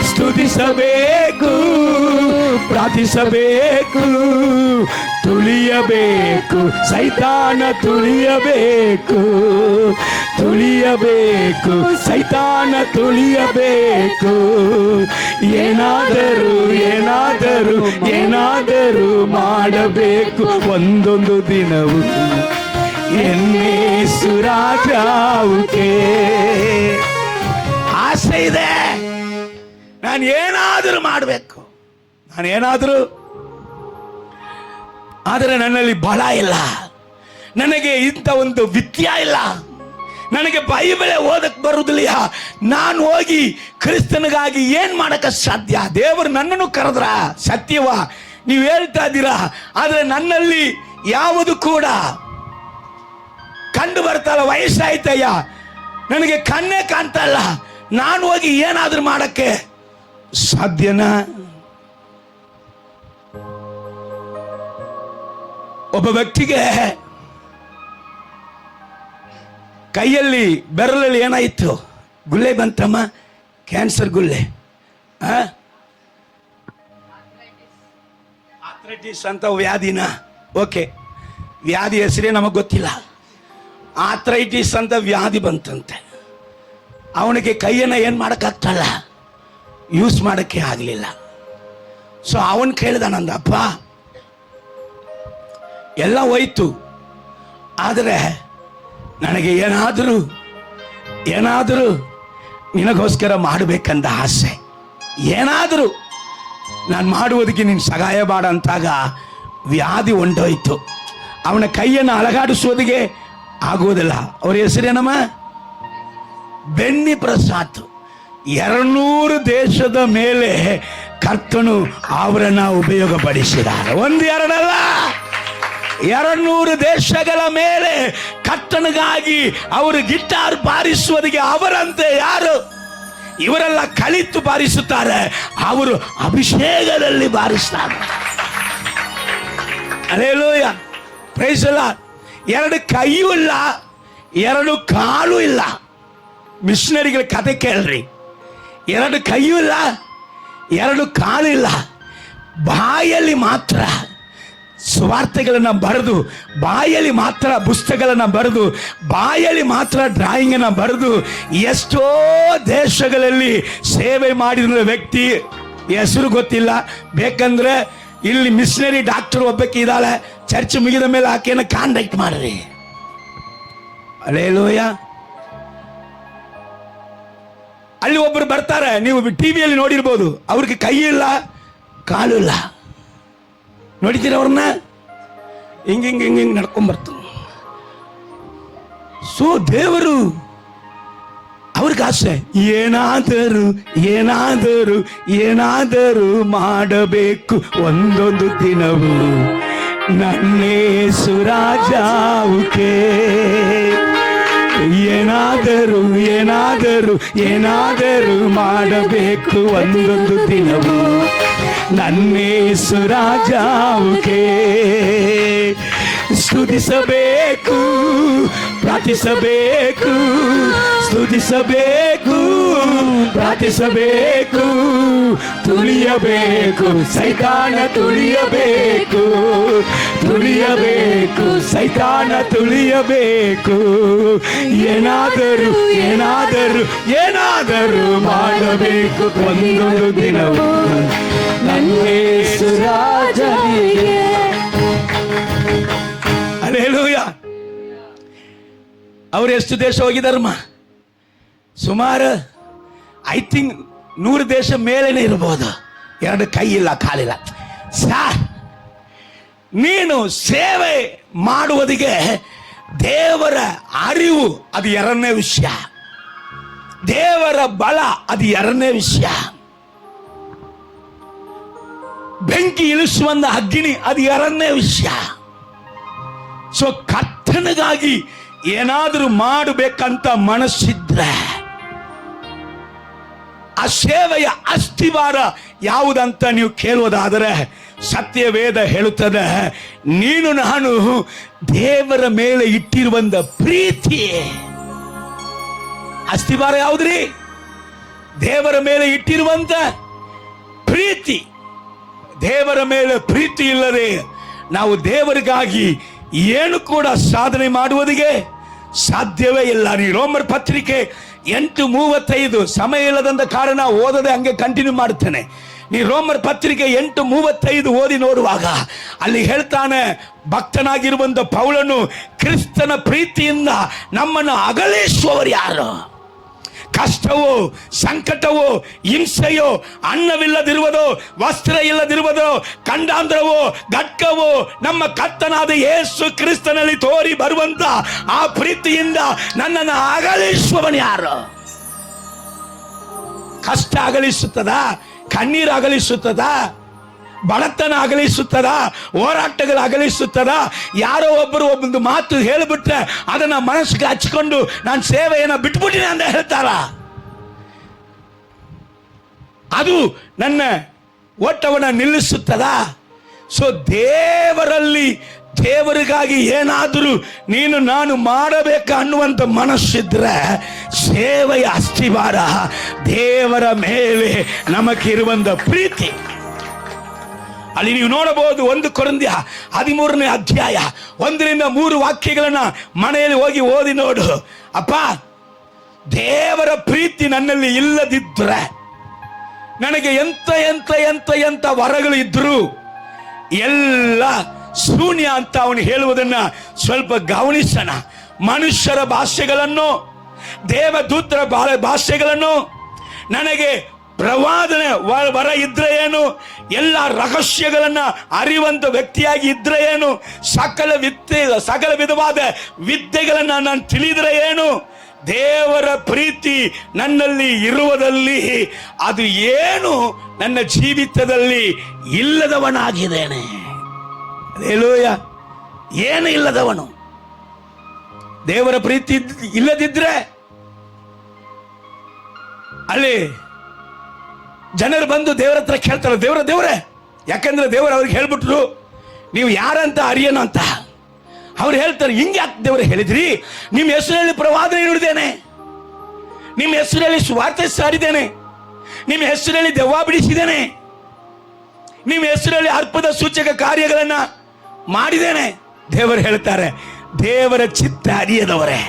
ಸ್ತುತಿಸಬೇಕು, ಪ್ರಾರ್ಥಿಸಬೇಕು, ತುಳಿಯಬೇಕು, ಸೈತಾನ ತುಳಿಯಬೇಕು, ಸೈತಾನ ತುಳಿಯಬೇಕು. ಏನಾದರೂ ಮಾಡಬೇಕು ಒಂದೊಂದು ದಿನವು ಎನ್ನೇಸು ರಾಜಾವುಕೆ. ಆಸೆ ಇದೆ, ನಾನು ಏನಾದರೂ ಮಾಡಬೇಕು, ಆದರೆ ನನ್ನಲ್ಲಿ ಬಲ ಇಲ್ಲ, ನನಗೆ ಇಂಥ ಒಂದು ವಿದ್ಯೆ ಇಲ್ಲ, ನನಗೆ ಬೈಬಲ್ ಓದಕ್ಕೆ ಬರುವುದಿಲ್ಲ. ನಾನು ಹೋಗಿ ಕ್ರಿಸ್ತನಿಗಾಗಿ ಏನ್ ಮಾಡಕ್ಕೆ ಸಾಧ್ಯ? ದೇವರು ನನ್ನನ್ನು ಕರೆದ್ರ ಸತ್ಯವ ನೀವು ಹೇಳ್ತಾ ಇದ್ದೀರಾ, ಆದರೆ ನನ್ನಲ್ಲಿ ಯಾವುದು ಕೂಡ ಕಂಡು ಬರ್ತಲ್ಲ. ವಯಸ್ಸಾಯ್ತಯ್ಯ, ನನಗೆ ಕಣ್ಣೇ ಕಾಣ್ತಾ ಇಲ್ಲ, ನಾನು ಹೋಗಿ ಏನಾದ್ರೂ ಮಾಡಕ್ಕೆ ಸಾಧ್ಯನಾ? ಒಬ್ಬ ವ್ಯಕ್ತಿಗೆ ಕೈಯಲ್ಲಿ ಬೆರಳಲ್ಲಿ ಏನಾಯಿತು? ಗುಳ್ಳೆ ಬಂತಮ್ಮ, ಕ್ಯಾನ್ಸರ್ ಗುಳ್ಳೆ, ಆರ್ಥ್ರೈಟಿಸ್ ಅಂತ ವ್ಯಾಧಿನ. ಓಕೆ, ವ್ಯಾಧಿ ಹೆಸರೇ ನಮಗೆ ಗೊತ್ತಿಲ್ಲ. ಆರ್ಥ್ರೈಟಿಸ್ ಅಂತ ವ್ಯಾಧಿ ಬಂತಂತೆ. ಅವನಿಗೆ ಕೈಯನ್ನ ಏನ್ ಮಾಡಕ್ಕಾಗ್ತಲ್ಲ, ಯೂಸ್ ಮಾಡಕ್ಕೆ ಆಗಲಿಲ್ಲ. ಸೊ ಅವನ್ ಕೇಳಿದ, ನಂದಪ್ಪ ಎಲ್ಲ ಹೋಯ್ತು, ಆದರೆ ನನಗೆ ಏನಾದರೂ ನಿನಗೋಸ್ಕರ ಮಾಡಬೇಕಂದ ಆಸೆ, ಏನಾದರೂ ನಾನು ಮಾಡುವುದಕ್ಕೆ ನೀನು ಸಹಾಯ ಮಾಡ ಅಂತಾಗ ವ್ಯಾಧಿ ಹೊಂಟೋಯ್ತು. ಅವನ ಕೈಯನ್ನು ಅಲಗಾಡಿಸೋದಿಗೆ ಆಗುವುದಿಲ್ಲ. ಅವ್ರ ಹೆಸರೇನಮ್ಮ? ಬೆನ್ನಿ ಪ್ರಸಾದ್. 200 ದೇಶದ ಮೇಲೆ ಕರ್ತನು ಅವರನ್ನ ಉಪಯೋಗಪಡಿಸಿದ್ದಾರೆ. 1-2 ಅಲ್ಲ, 200 ದೇಶಗಳ ಮೇಲೆ ಕರ್ತನಿಗಾಗಿ ಅವರು ಗಿಟಾರ್ ಬಾರಿಸುವುದಕ್ಕೆ ಅವರಂತೆ ಯಾರು? ಇವರೆಲ್ಲ ಕಲಿತು ಬಾರಿಸುತ್ತಾರೆ, ಅವರು ಅಭಿಷೇಕದಲ್ಲಿ ಬಾರಿಸ್ತಾರೆ. Hallelujah, praise the Lord. 2 ಕೈಯೂ ಇಲ್ಲ, 2 ಕಾಲು ಇಲ್ಲ. ಮಿಷನರಿಗಳ ಕತೆ ಕೇಳ್ರಿ. 2 ಕೈಯೂ ಇಲ್ಲ, 2 ಕಾಲು ಇಲ್ಲ. ಬಾಯಲ್ಲಿ ಮಾತ್ರ ಸ್ವಾರ್ಥಗಳನ್ನ ಬರೆದು, ಬಾಯಲ್ಲಿ ಮಾತ್ರ ಪುಸ್ತಕಗಳನ್ನ ಬರೆದು, ಬಾಯಲ್ಲಿ ಮಾತ್ರ ಡ್ರಾಯಿಂಗ್ ಅನ್ನ ಬರೆದು ಎಷ್ಟೋ ದೇಶಗಳಲ್ಲಿ ಸೇವೆ ಮಾಡಿದ ವ್ಯಕ್ತಿ ಹೆಸರು ಗೊತ್ತಿಲ್ಲ. ಬೇಕಂದ್ರೆ ಇಲ್ಲಿ ಮಿಷನರಿ ಡಾಕ್ಟರ್ ಒಬ್ಬಕ್ಕೆ ಇದ್ದಾಳೆ, ಚರ್ಚ್ ಮುಗಿದ ಮೇಲೆ ಆಕೆಯನ್ನು ಕಾಂಟ್ಯಾಕ್ಟ್ ಮಾಡ್ರಿ. ಹಲ್ಲೆಲೂಯ. ಅಲ್ಲಿ ಒಬ್ಬರು ಬರ್ತಾರೆ, ನೀವು ಟಿವಿಯಲ್ಲಿ ನೋಡಿರ್ಬೋದು, ಅವ್ರಿಗೆ ಕೈ ಇಲ್ಲ, ಕಾಲು ಇಲ್ಲ. ನೋಡಿದ್ದೀರ ಅವ್ರನ್ನ? ಹಿಂಗೆ ನಡ್ಕೊಂಡ್ ಬರ್ತಾರೆ. ಸೊ ದೇವರು ಅವ್ರಿಗೆ ಆಸೆ, ಏನಾದರೂ ಮಾಡಬೇಕು ಒಂದೊಂದು ದಿನವು ನನ್ನೇಸು ರಾಜಾವುಕೆ. ಏನಾದರೂ ಮಾಡಬೇಕು ಒಂದೊಂದು ದಿನವು ನನ್ನೇಸು ರಾಜಾವುಕೆ. ಸ್ತುತಿಸಬೇಕು, ಪ್ರಾರ್ಥಿಸಬೇಕು, ಸ್ತುತಿಸಬೇಕು, ಪ್ರಾರ್ಥಿಸಬೇಕು, ತುಳಿಯಬೇಕು, ಸೈತಾನ ತುಳಿಯಬೇಕು, ತುಳಿಯಬೇಕು, ಸೈತಾನ ತುಳಿಯಬೇಕು. ಏನಾದರೂ ಏನಾದರೂ ಏನಾದರೂ ಮಾಡಬೇಕು ಒಂದೊಂದು ದಿನವೂ ನನ್ನ ಯೇಸು ರಾಜನಿಗೆ. ಹಲ್ಲೆಲೂಯಾ. ಅವರು ಎಷ್ಟು ದೇಶ ಹೋಗಿದಾರಮ್ಮ? ಸುಮಾರು ಐ ಥಿಂಕ್ 100 ದೇಶ ಮೇಲೇನೆ ಇರಬಹುದು. 2 ಕೈ ಇಲ್ಲ, ಕಾಲಿಲ್ಲ. ಸಾರ್, ನೀನು ಸೇವೆ ಮಾಡುವುದಿಗೆ ದೇವರ ಅರಿವು ಅದು 2ನೇ ವಿಷಯ, ದೇವರ ಬಲ ಅದು 2ನೇ ವಿಷಯ, ಬೆಂಕಿ ಇಳಿಸುವಂತ ಅಗ್ನಿ ಅದು 2ನೇ ವಿಷಯ. ಸೊ ಕರ್ತನಿಗಾಗಿ ಏನಾದರೂ ಮಾಡಬೇಕಂತ ಮನಸ್ಸಿದ್ರೆ ಆ ಸೇವೆಯ ಅಸ್ಥಿವಾರ ಯಾವುದಂತ ನೀವು ಕೇಳುವುದಾದರೆ ಸತ್ಯವೇದ ಹೇಳುತ್ತದೆ, ನೀನು ನಾನು ದೇವರ ಮೇಲೆ ಇಟ್ಟಿರುವಂತ ಪ್ರೀತಿ. ಅಸ್ಥಿವಾರ ಯಾವುದ್ರಿ? ದೇವರ ಮೇಲೆ ಇಟ್ಟಿರುವಂತ ಪ್ರೀತಿ. ದೇವರ ಮೇಲೆ ಪ್ರೀತಿ ಇಲ್ಲದೆ ನಾವು ದೇವರಿಗಾಗಿ ಏನು ಕೂಡ ಸಾಧನೆ ಮಾಡುವುದಿಗೆ ಸಾಧ್ಯವೇ ಇಲ್ಲ. ನೀ ರೋಮರ್ ಪತ್ರಿಕೆ 8:35, ಸಮಯ ಇಲ್ಲದಂತ ಕಾರಣ ಓದದೆ ಹಂಗೆ ಕಂಟಿನ್ಯೂ ಮಾಡುತ್ತೇನೆ. ನೀ ರೋಮರ್ ಪತ್ರಿಕೆ 8:35 ಓದಿ ನೋಡುವಾಗ ಅಲ್ಲಿ ಹೇಳ್ತಾನೆ, ಭಕ್ತನಾಗಿರುವಂತ ಪೌಲನು ಕ್ರಿಸ್ತನ ಪ್ರೀತಿಯಿಂದ ನಮ್ಮನ್ನು ಅಗಲಿಸುವವರು ಯಾರು? ಕಷ್ಟವೋ, ಸಂಕಟವೋ, ಹಿಂಸೆಯೋ, ಅನ್ನವಿಲ್ಲದಿರುವುದೋ, ವಸ್ತ್ರ ಇಲ್ಲದಿರುವುದೋ, ಖಂಡಾಂತರವೋ, ಘಟ್ಕವೋ, ನಮ್ಮ ಕರ್ತನಾದ ಯೇಸು ಕ್ರಿಸ್ತನಲ್ಲಿ ತೋರಿ ಬರುವಂತ ಆ ಪ್ರೀತಿಯಿಂದ ನನ್ನನ್ನು ಅಗಲಿಸುವವನು ಯಾರು? ಕಷ್ಟ ಅಗಲಿಸುತ್ತದ? ಕಣ್ಣೀರು ಅಗಲಿಸುತ್ತದ? ಬಡತನ ಅಗಲಿಸುತ್ತದ? ಹೋರಾಟಗಳು ಅಗಲಿಸುತ್ತದ? ಯಾರೋ ಒಬ್ಬರು ಒಂದು ಮಾತು ಹೇಳಿಬಿಟ್ರೆ ಅದನ್ನ ಮನಸ್ಸಿಗೆ ಹಚ್ಕೊಂಡು ನಾನು ಸೇವೆಯನ್ನು ಬಿಟ್ಬಿಟ್ಟಿನಿ ಅಂತ ಹೇಳ್ತಾರ? ಅದು ನನ್ನ ಓಟವನ್ನು ನಿಲ್ಲಿಸುತ್ತದ? ಸೊ ದೇವರಲ್ಲಿ, ದೇವರಿಗಾಗಿ ಏನಾದರೂ ನೀನು ನಾನು ಮಾಡಬೇಕು ಅನ್ನುವಂಥ ಮನಸ್ಸಿದ್ರೆ ಸೇವೆಯ ಅಸ್ಥಿವಾರ ದೇವರ ಮೇಲೆ ನಮಗಿರುವಂಥ ಪ್ರೀತಿ. ಅಲ್ಲಿ ನೀವು ನೋಡಬಹುದು, 1 ಕೊರಿಂಥ್ಯ 13ನೇ ಅಧ್ಯಾಯ 1-3 ವಾಕ್ಯಗಳನ್ನ ಮನೆಯಲ್ಲಿ ಹೋಗಿ ಓದಿ ನೋಡು. ಅಪ್ಪ, ದೇವರ ಪ್ರೀತಿ ನನ್ನಲ್ಲಿ ಇಲ್ಲದಿದ್ರೆ ನನಗೆ ಎಂತ ಎಂತ ಎಂತ ಎಂತ ವರಗಳು ಇದ್ರು ಎಲ್ಲ ಶೂನ್ಯ ಅಂತ ಅವನು ಹೇಳುವುದನ್ನ ಸ್ವಲ್ಪ ಗಮನಿಸೋಣ. ಮನುಷ್ಯರ ಭಾಷೆಗಳನ್ನು, ದೇವದೂತರ ಭಾಷೆಗಳನ್ನು, ನನಗೆ ಪ್ರವಾದನೆ ವರ ಇದ್ರೆ ಏನು, ಎಲ್ಲ ರಹಸ್ಯಗಳನ್ನ ಅರಿಯುವಂತ ವ್ಯಕ್ತಿಯಾಗಿ ಇದ್ರೆ ಏನು, ಸಕಲ ವಿಧವಾದ ವಿದ್ಯೆಗಳನ್ನ ನಾನು ತಿಳಿದ್ರೆ ಏನು, ದೇವರ ಪ್ರೀತಿ ನನ್ನಲ್ಲಿ ಇರುವುದಲ್ಲಿ ಅದು ಏನು ನನ್ನ ಜೀವಿತದಲ್ಲಿ ಇಲ್ಲದವನಾಗಿದ್ದೇನೆ. ಹಲ್ಲೆಲೂಯಾ. ಏನು ಇಲ್ಲದವನು? ದೇವರ ಪ್ರೀತಿ ಇಲ್ಲದಿದ್ರೆ ಅಲ್ಲಿ ಜನರು ಬಂದು ದೇವರ ಹತ್ರ ಕೇಳ್ತಾರೆ, ದೇವರೇ, ಯಾಕಂದ್ರೆ ದೇವರು ಅವ್ರಿಗೆ ಹೇಳ್ಬಿಟ್ರು ನೀವು ಯಾರಂತ ಅರಿಯನು ಅಂತ. ಅವ್ರು ಹೇಳ್ತಾರೆ, ಹಿಂಗೆ ಯಾಕೆ ದೇವರು ಹೇಳಿದ್ರಿ? ನಿಮ್ಮ ಹೆಸರಲ್ಲಿ ಪ್ರವಾದನೆ ನುಡಿದೇನೆ, ನಿಮ್ಮ ಹೆಸರಲ್ಲಿ ಸುವಾರ್ತೆ ಸಾರಿದ್ದೇನೆ, ನಿಮ್ಮ ಹೆಸರಲ್ಲಿ ದೆವ್ವ ಬಿಡಿಸಿದ್ದೇನೆ, ನಿಮ್ಮ ಹೆಸರಲ್ಲಿ ಅದ್ಭುತ ಸೂಚಕ ಕಾರ್ಯಗಳನ್ನ ಮಾಡಿದ್ದೇನೆ. ದೇವರು ಹೇಳ್ತಾರೆ, ದೇವರ ಚಿತ್ತ ಅರಿಯದವರೇ,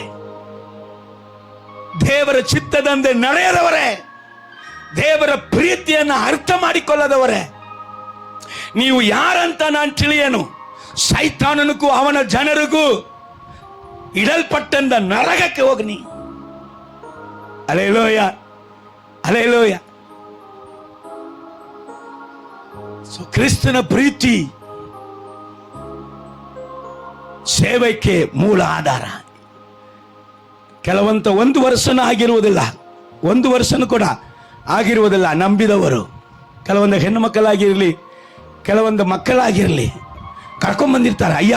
ದೇವರ ಚಿತ್ತದಂತೆ ನಡೆಯದವರೇ, ದೇವರ ಪ್ರೀತಿಯನ್ನು ಅರ್ಥ ಮಾಡಿಕೊಳ್ಳದವರೇ, ನೀವು ಯಾರಂತ ನಾನು ತಿಳಿಯನು. ಸೈತಾನನಿಗೂ ಅವನ ಜನರಿಗೂ ಇಡಲ್ಪಟ್ಟಂತ ನರಕಕ್ಕೆ ಹೋಗ್ನಿ. Hallelujah, hallelujah. ಸೊ ಕ್ರಿಸ್ತನ ಪ್ರೀತಿ ಸೇವೆಗೆ ಮೂಲ ಆಧಾರ. ಕೆಲವಂತ 1 ವರ್ಷನೂ ಆಗಿರುವುದಿಲ್ಲ, 1 ವರ್ಷನೂ ಕೂಡ ಆಗಿರುವುದಿಲ್ಲ. ನಂಬಿದವರು, ಕೆಲವೊಂದು ಹೆಣ್ಣು ಮಕ್ಕಳಾಗಿರಲಿ, ಕೆಲವೊಂದು ಮಕ್ಕಳಾಗಿರಲಿ, ಕರ್ಕೊಂಡ್ಬಂದಿರ್ತಾರೆ. ಅಯ್ಯ,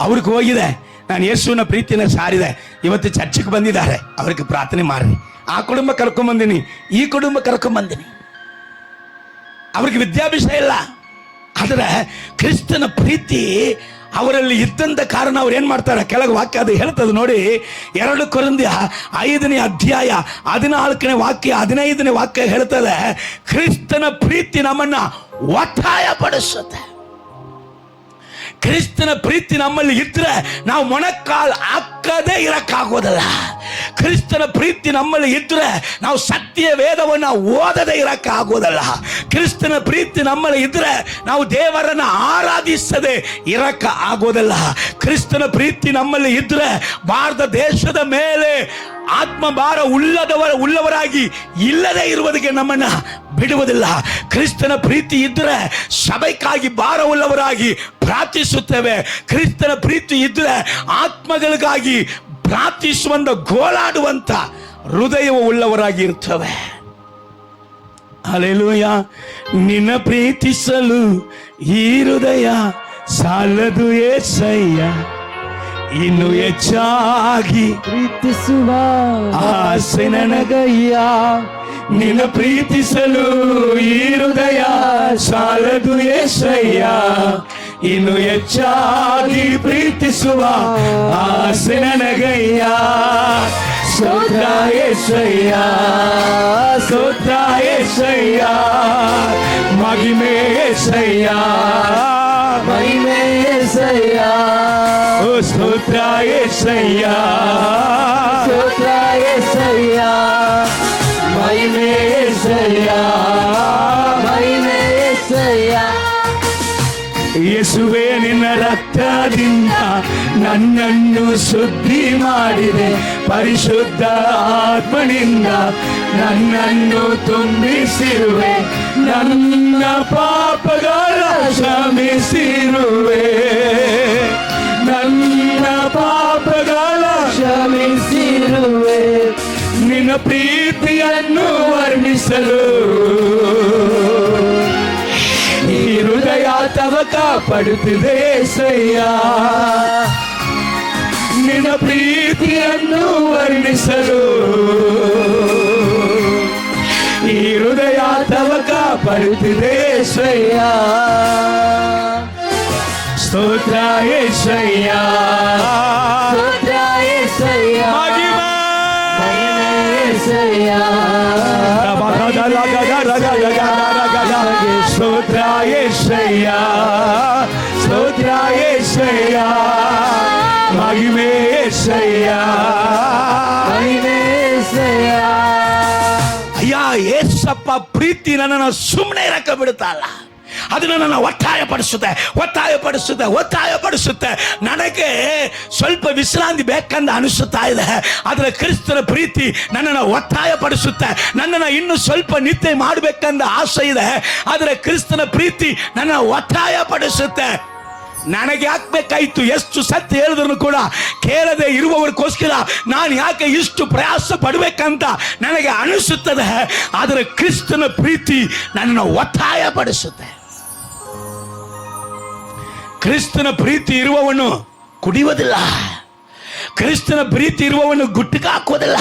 ಅವ್ರಿಗೆ ಹೋಗಿದೆ, ನಾನು ಯೇಸುವಿನ ಪ್ರೀತಿನ ಸಾರಿದೆ, ಇವತ್ತು ಚರ್ಚಿಗೆ ಬಂದಿದ್ದಾರೆ, ಅವ್ರಿಗೆ ಪ್ರಾರ್ಥನೆ ಮಾಡ್ರಿ. ಆ ಕುಟುಂಬ ಕರ್ಕೊಂಡ್ಬಂದಿನಿ, ಈ ಕುಟುಂಬ ಕರ್ಕೊಂಡ್ಬಂದಿನಿ. ಅವ್ರಿಗೆ ವಿದ್ಯಾಭ್ಯಾಸ ಇಲ್ಲ, ಆದರೆ ಕ್ರಿಸ್ತನ ಪ್ರೀತಿ ಅವರಲ್ಲಿ ಇದ್ದಂತ ಕಾರಣ ಅವ್ರು ಏನ್ ಮಾಡ್ತಾರೆ, ಕೆಳಗೆ ವಾಕ್ಯ ಅದು ಹೇಳ್ತದೆ ನೋಡಿ. 2 ಕೊರಿಂಥ್ಯ 5ನೇ ಅಧ್ಯಾಯ 14ನೇ ವಾಕ್ಯ 15ನೇ ವಾಕ್ಯ ಹೇಳ್ತದೆ, ಕ್ರಿಸ್ತನ ಪ್ರೀತಿ ನಮ್ಮನ್ನ ಒತ್ತಾಯ ಪಡಿಸುತ್ತೆ. ಕ್ರಿಸ್ತನ ಪ್ರೀತಿ ನಮ್ಮಲ್ಲಿ ಇದ್ರೆ ನಾವು ಮೊಣಕಾಲು ಹಾಕದೇ ಇರಕ್ಕಾಗೋದಲ್ಲ. ಕ್ರಿಸ್ತನ ಪ್ರೀತಿ ನಮ್ಮಲ್ಲಿ ಇದ್ರೆ ನಾವು ಸತ್ಯ ವೇದವನ್ನು ಓದದೇ ಇರಕ್ಕಾಗೋದಲ್ಲ. ಕ್ರಿಸ್ತನ ಪ್ರೀತಿ ನಮ್ಮಲ್ಲಿ ಇದ್ರೆ ನಾವು ದೇವರನ್ನ ಆರಾಧಿಸದೆ ಇರಕ್ಕ ಆಗೋದಲ್ಲ. ಕ್ರಿಸ್ತನ ಪ್ರೀತಿ ನಮ್ಮಲ್ಲಿ ಇದ್ರೆ ಭಾರತ ದೇಶದ ಮೇಲೆ ಆತ್ಮಭಾರ ಉಳ್ಳವರಾಗಿ ಇಲ್ಲದೆ ಇರುವುದಕ್ಕೆ ನಮ್ಮನ್ನ ಬಿಡುವುದಿಲ್ಲ. ಕ್ರಿಸ್ತನ ಪ್ರೀತಿ ಇದ್ರೆ ಸಭೆಗಾಗಿ ಭಾರವುಳ್ಳವರಾಗಿ ಪ್ರಾರ್ಥಿಸುತ್ತೇವೆ. ಕ್ರಿಸ್ತನ ಪ್ರೀತಿ ಇದ್ರೆ ಆತ್ಮಗಳಿಗಾಗಿ ಪ್ರಾರ್ಥಿಸುವಂತ ಗೋಳಾಡುವಂತ ಹೃದಯವು ಉಳ್ಳವರಾಗಿ ಇರ್ತವೆ. ಹಲ್ಲೆಲೂಯ. ನಿನ್ನ ಪ್ರೀತಿಸಲು ಈ ಹೃದಯ ಸಾಲದು యేసయ్య, ಇನ್ನು ಹೆಚ್ಚಾಗಿ ಪ್ರೀತಿಸುವ ಆಸೆ ನನಗಯ್ಯ. ನಿನ್ನ ಪ್ರೀತಿಸಲು ಈ ಹೃದಯ ಸಾಲದು యేసయ్య, ಇನ್ನು ಹೆಚ್ಚಾಗಿ ಪ್ರೀತಿಸುವ ಆಸೆ ನನಗಯ್ಯ. ಸ್ತೋತ್ರ యేసయ్య, ಸ್ತೋತ್ರ యేసయ్య, ಮಹಿಮೆ యేసయ్య, ಮಹಿಮೆ యేసయ్య, ಓ ಸ್ತೋತ್ರ యేసయ్య, ಸ್ತೋತ್ರ యేసయ్య, ಮಹಿಮೆ యేసయ్య, ಮಹಿಮೆ యేసయ్ಯ. ಯೇಸುವೇ ನಿನ್ನ ರಕ್ತದಿಂದ ನನ್ನನ್ನು ಶುದ್ಧಿ ಮಾಡಿದೆ, ಪರಿಶುದ್ಧ ಆತ್ಮನಿಂದ ನನ್ನನ್ನು ತುಂಬಿಸಿರುವೆ, ನನ್ನ ಪಾಪಗಳ ಕ್ಷಮಿಸಿರುವೆ, ನನ್ನ ಪಾಪಗಳ ಕ್ಷಮಿಸಿರುವೆ. ನಿನ್ನ ಪ್ರೀತಿಯನ್ನು ವರ್ಣಿಸಲು ಈ ಹೃದಯ ತವಕ ಪಡುತ್ತಿದೆ యేసయ్య. ನಿನ್ನ ಪ್ರೀತಿಯನ್ನು ವರ್ಣಿಸಲು ಈ ಹೃದಯ ತವಕ ಪಡುತ್ತಿದೆ యేసయ్య. ಸ್ತೋತ್ರ యేసయ్య, ಸ್ತೋತ್ರ యేసయ్య, ಮಹಿಮೆ యేసయ్య, ಸ್ತೋತ್ರ యేసయ్య, ಸ್ತೋತ್ರ యేసయ్య, ಮಹಿಮೆ యేసయ్య, ಮಹಿಮೆ యేసయ్ಯ. ಅಯ್ಯ ಏಸಪ್ಪ ಪ್ರೀತಿ ನನ್ನನ್ನು ಸುಮ್ಮನೆ ಇರಕ್ಕೆ ಬಿಡುತ್ತಲ್ಲ, ಅದು ನನ್ನನ್ನು ಒತ್ತಾಯಪಡಿಸುತ್ತೆ. ನನಗೆ ಸ್ವಲ್ಪ ವಿಶ್ರಾಂತಿ ಬೇಕಂತ ಅನಿಸುತ್ತಾ ಇದೆ, ಆದರೆ ಕ್ರಿಸ್ತನ ಪ್ರೀತಿ ನನ್ನನ್ನು ಒತ್ತಾಯಪಡಿಸುತ್ತೆ. ನನ್ನನ್ನು ಇನ್ನು ಸ್ವಲ್ಪ ನಿದ್ದೆ ಮಾಡಬೇಕಂತ ಆಸೆ ಇದೆ, ಆದರೆ ಕ್ರಿಸ್ತನ ಪ್ರೀತಿ ನನ್ನನ್ನು ಒತ್ತಾಯಪಡಿಸುತ್ತೆ. ನನಗೆ ಯಾಕಬೇಕಾಯ್ತು, ಎಷ್ಟು ಸತ್ಯ ಹೇಳಿದ್ರು ಕೂಡ ಕೇಳದೆ ಇರುವವರಿಗೋಸ್ಕರ ನಾನು ಯಾಕೆ ಇಷ್ಟು ಪ್ರಯಾಸ ಪಡಬೇಕಂತ ನನಗೆ ಅನಿಸುತ್ತದೆ, ಆದರೆ ಕ್ರಿಸ್ತನ ಪ್ರೀತಿ ನನ್ನನ್ನು ಒತ್ತಾಯಪಡಿಸುತ್ತೆ. ಕ್ರಿಸ್ತನ ಪ್ರೀತಿ ಇರುವವನು ಕುಡಿಯುವುದಿಲ್ಲ, ಕ್ರಿಸ್ತನ ಪ್ರೀತಿ ಇರುವವನು ಗುಟ್ಟಿಗೆ ಹಾಕೋದಿಲ್ಲ,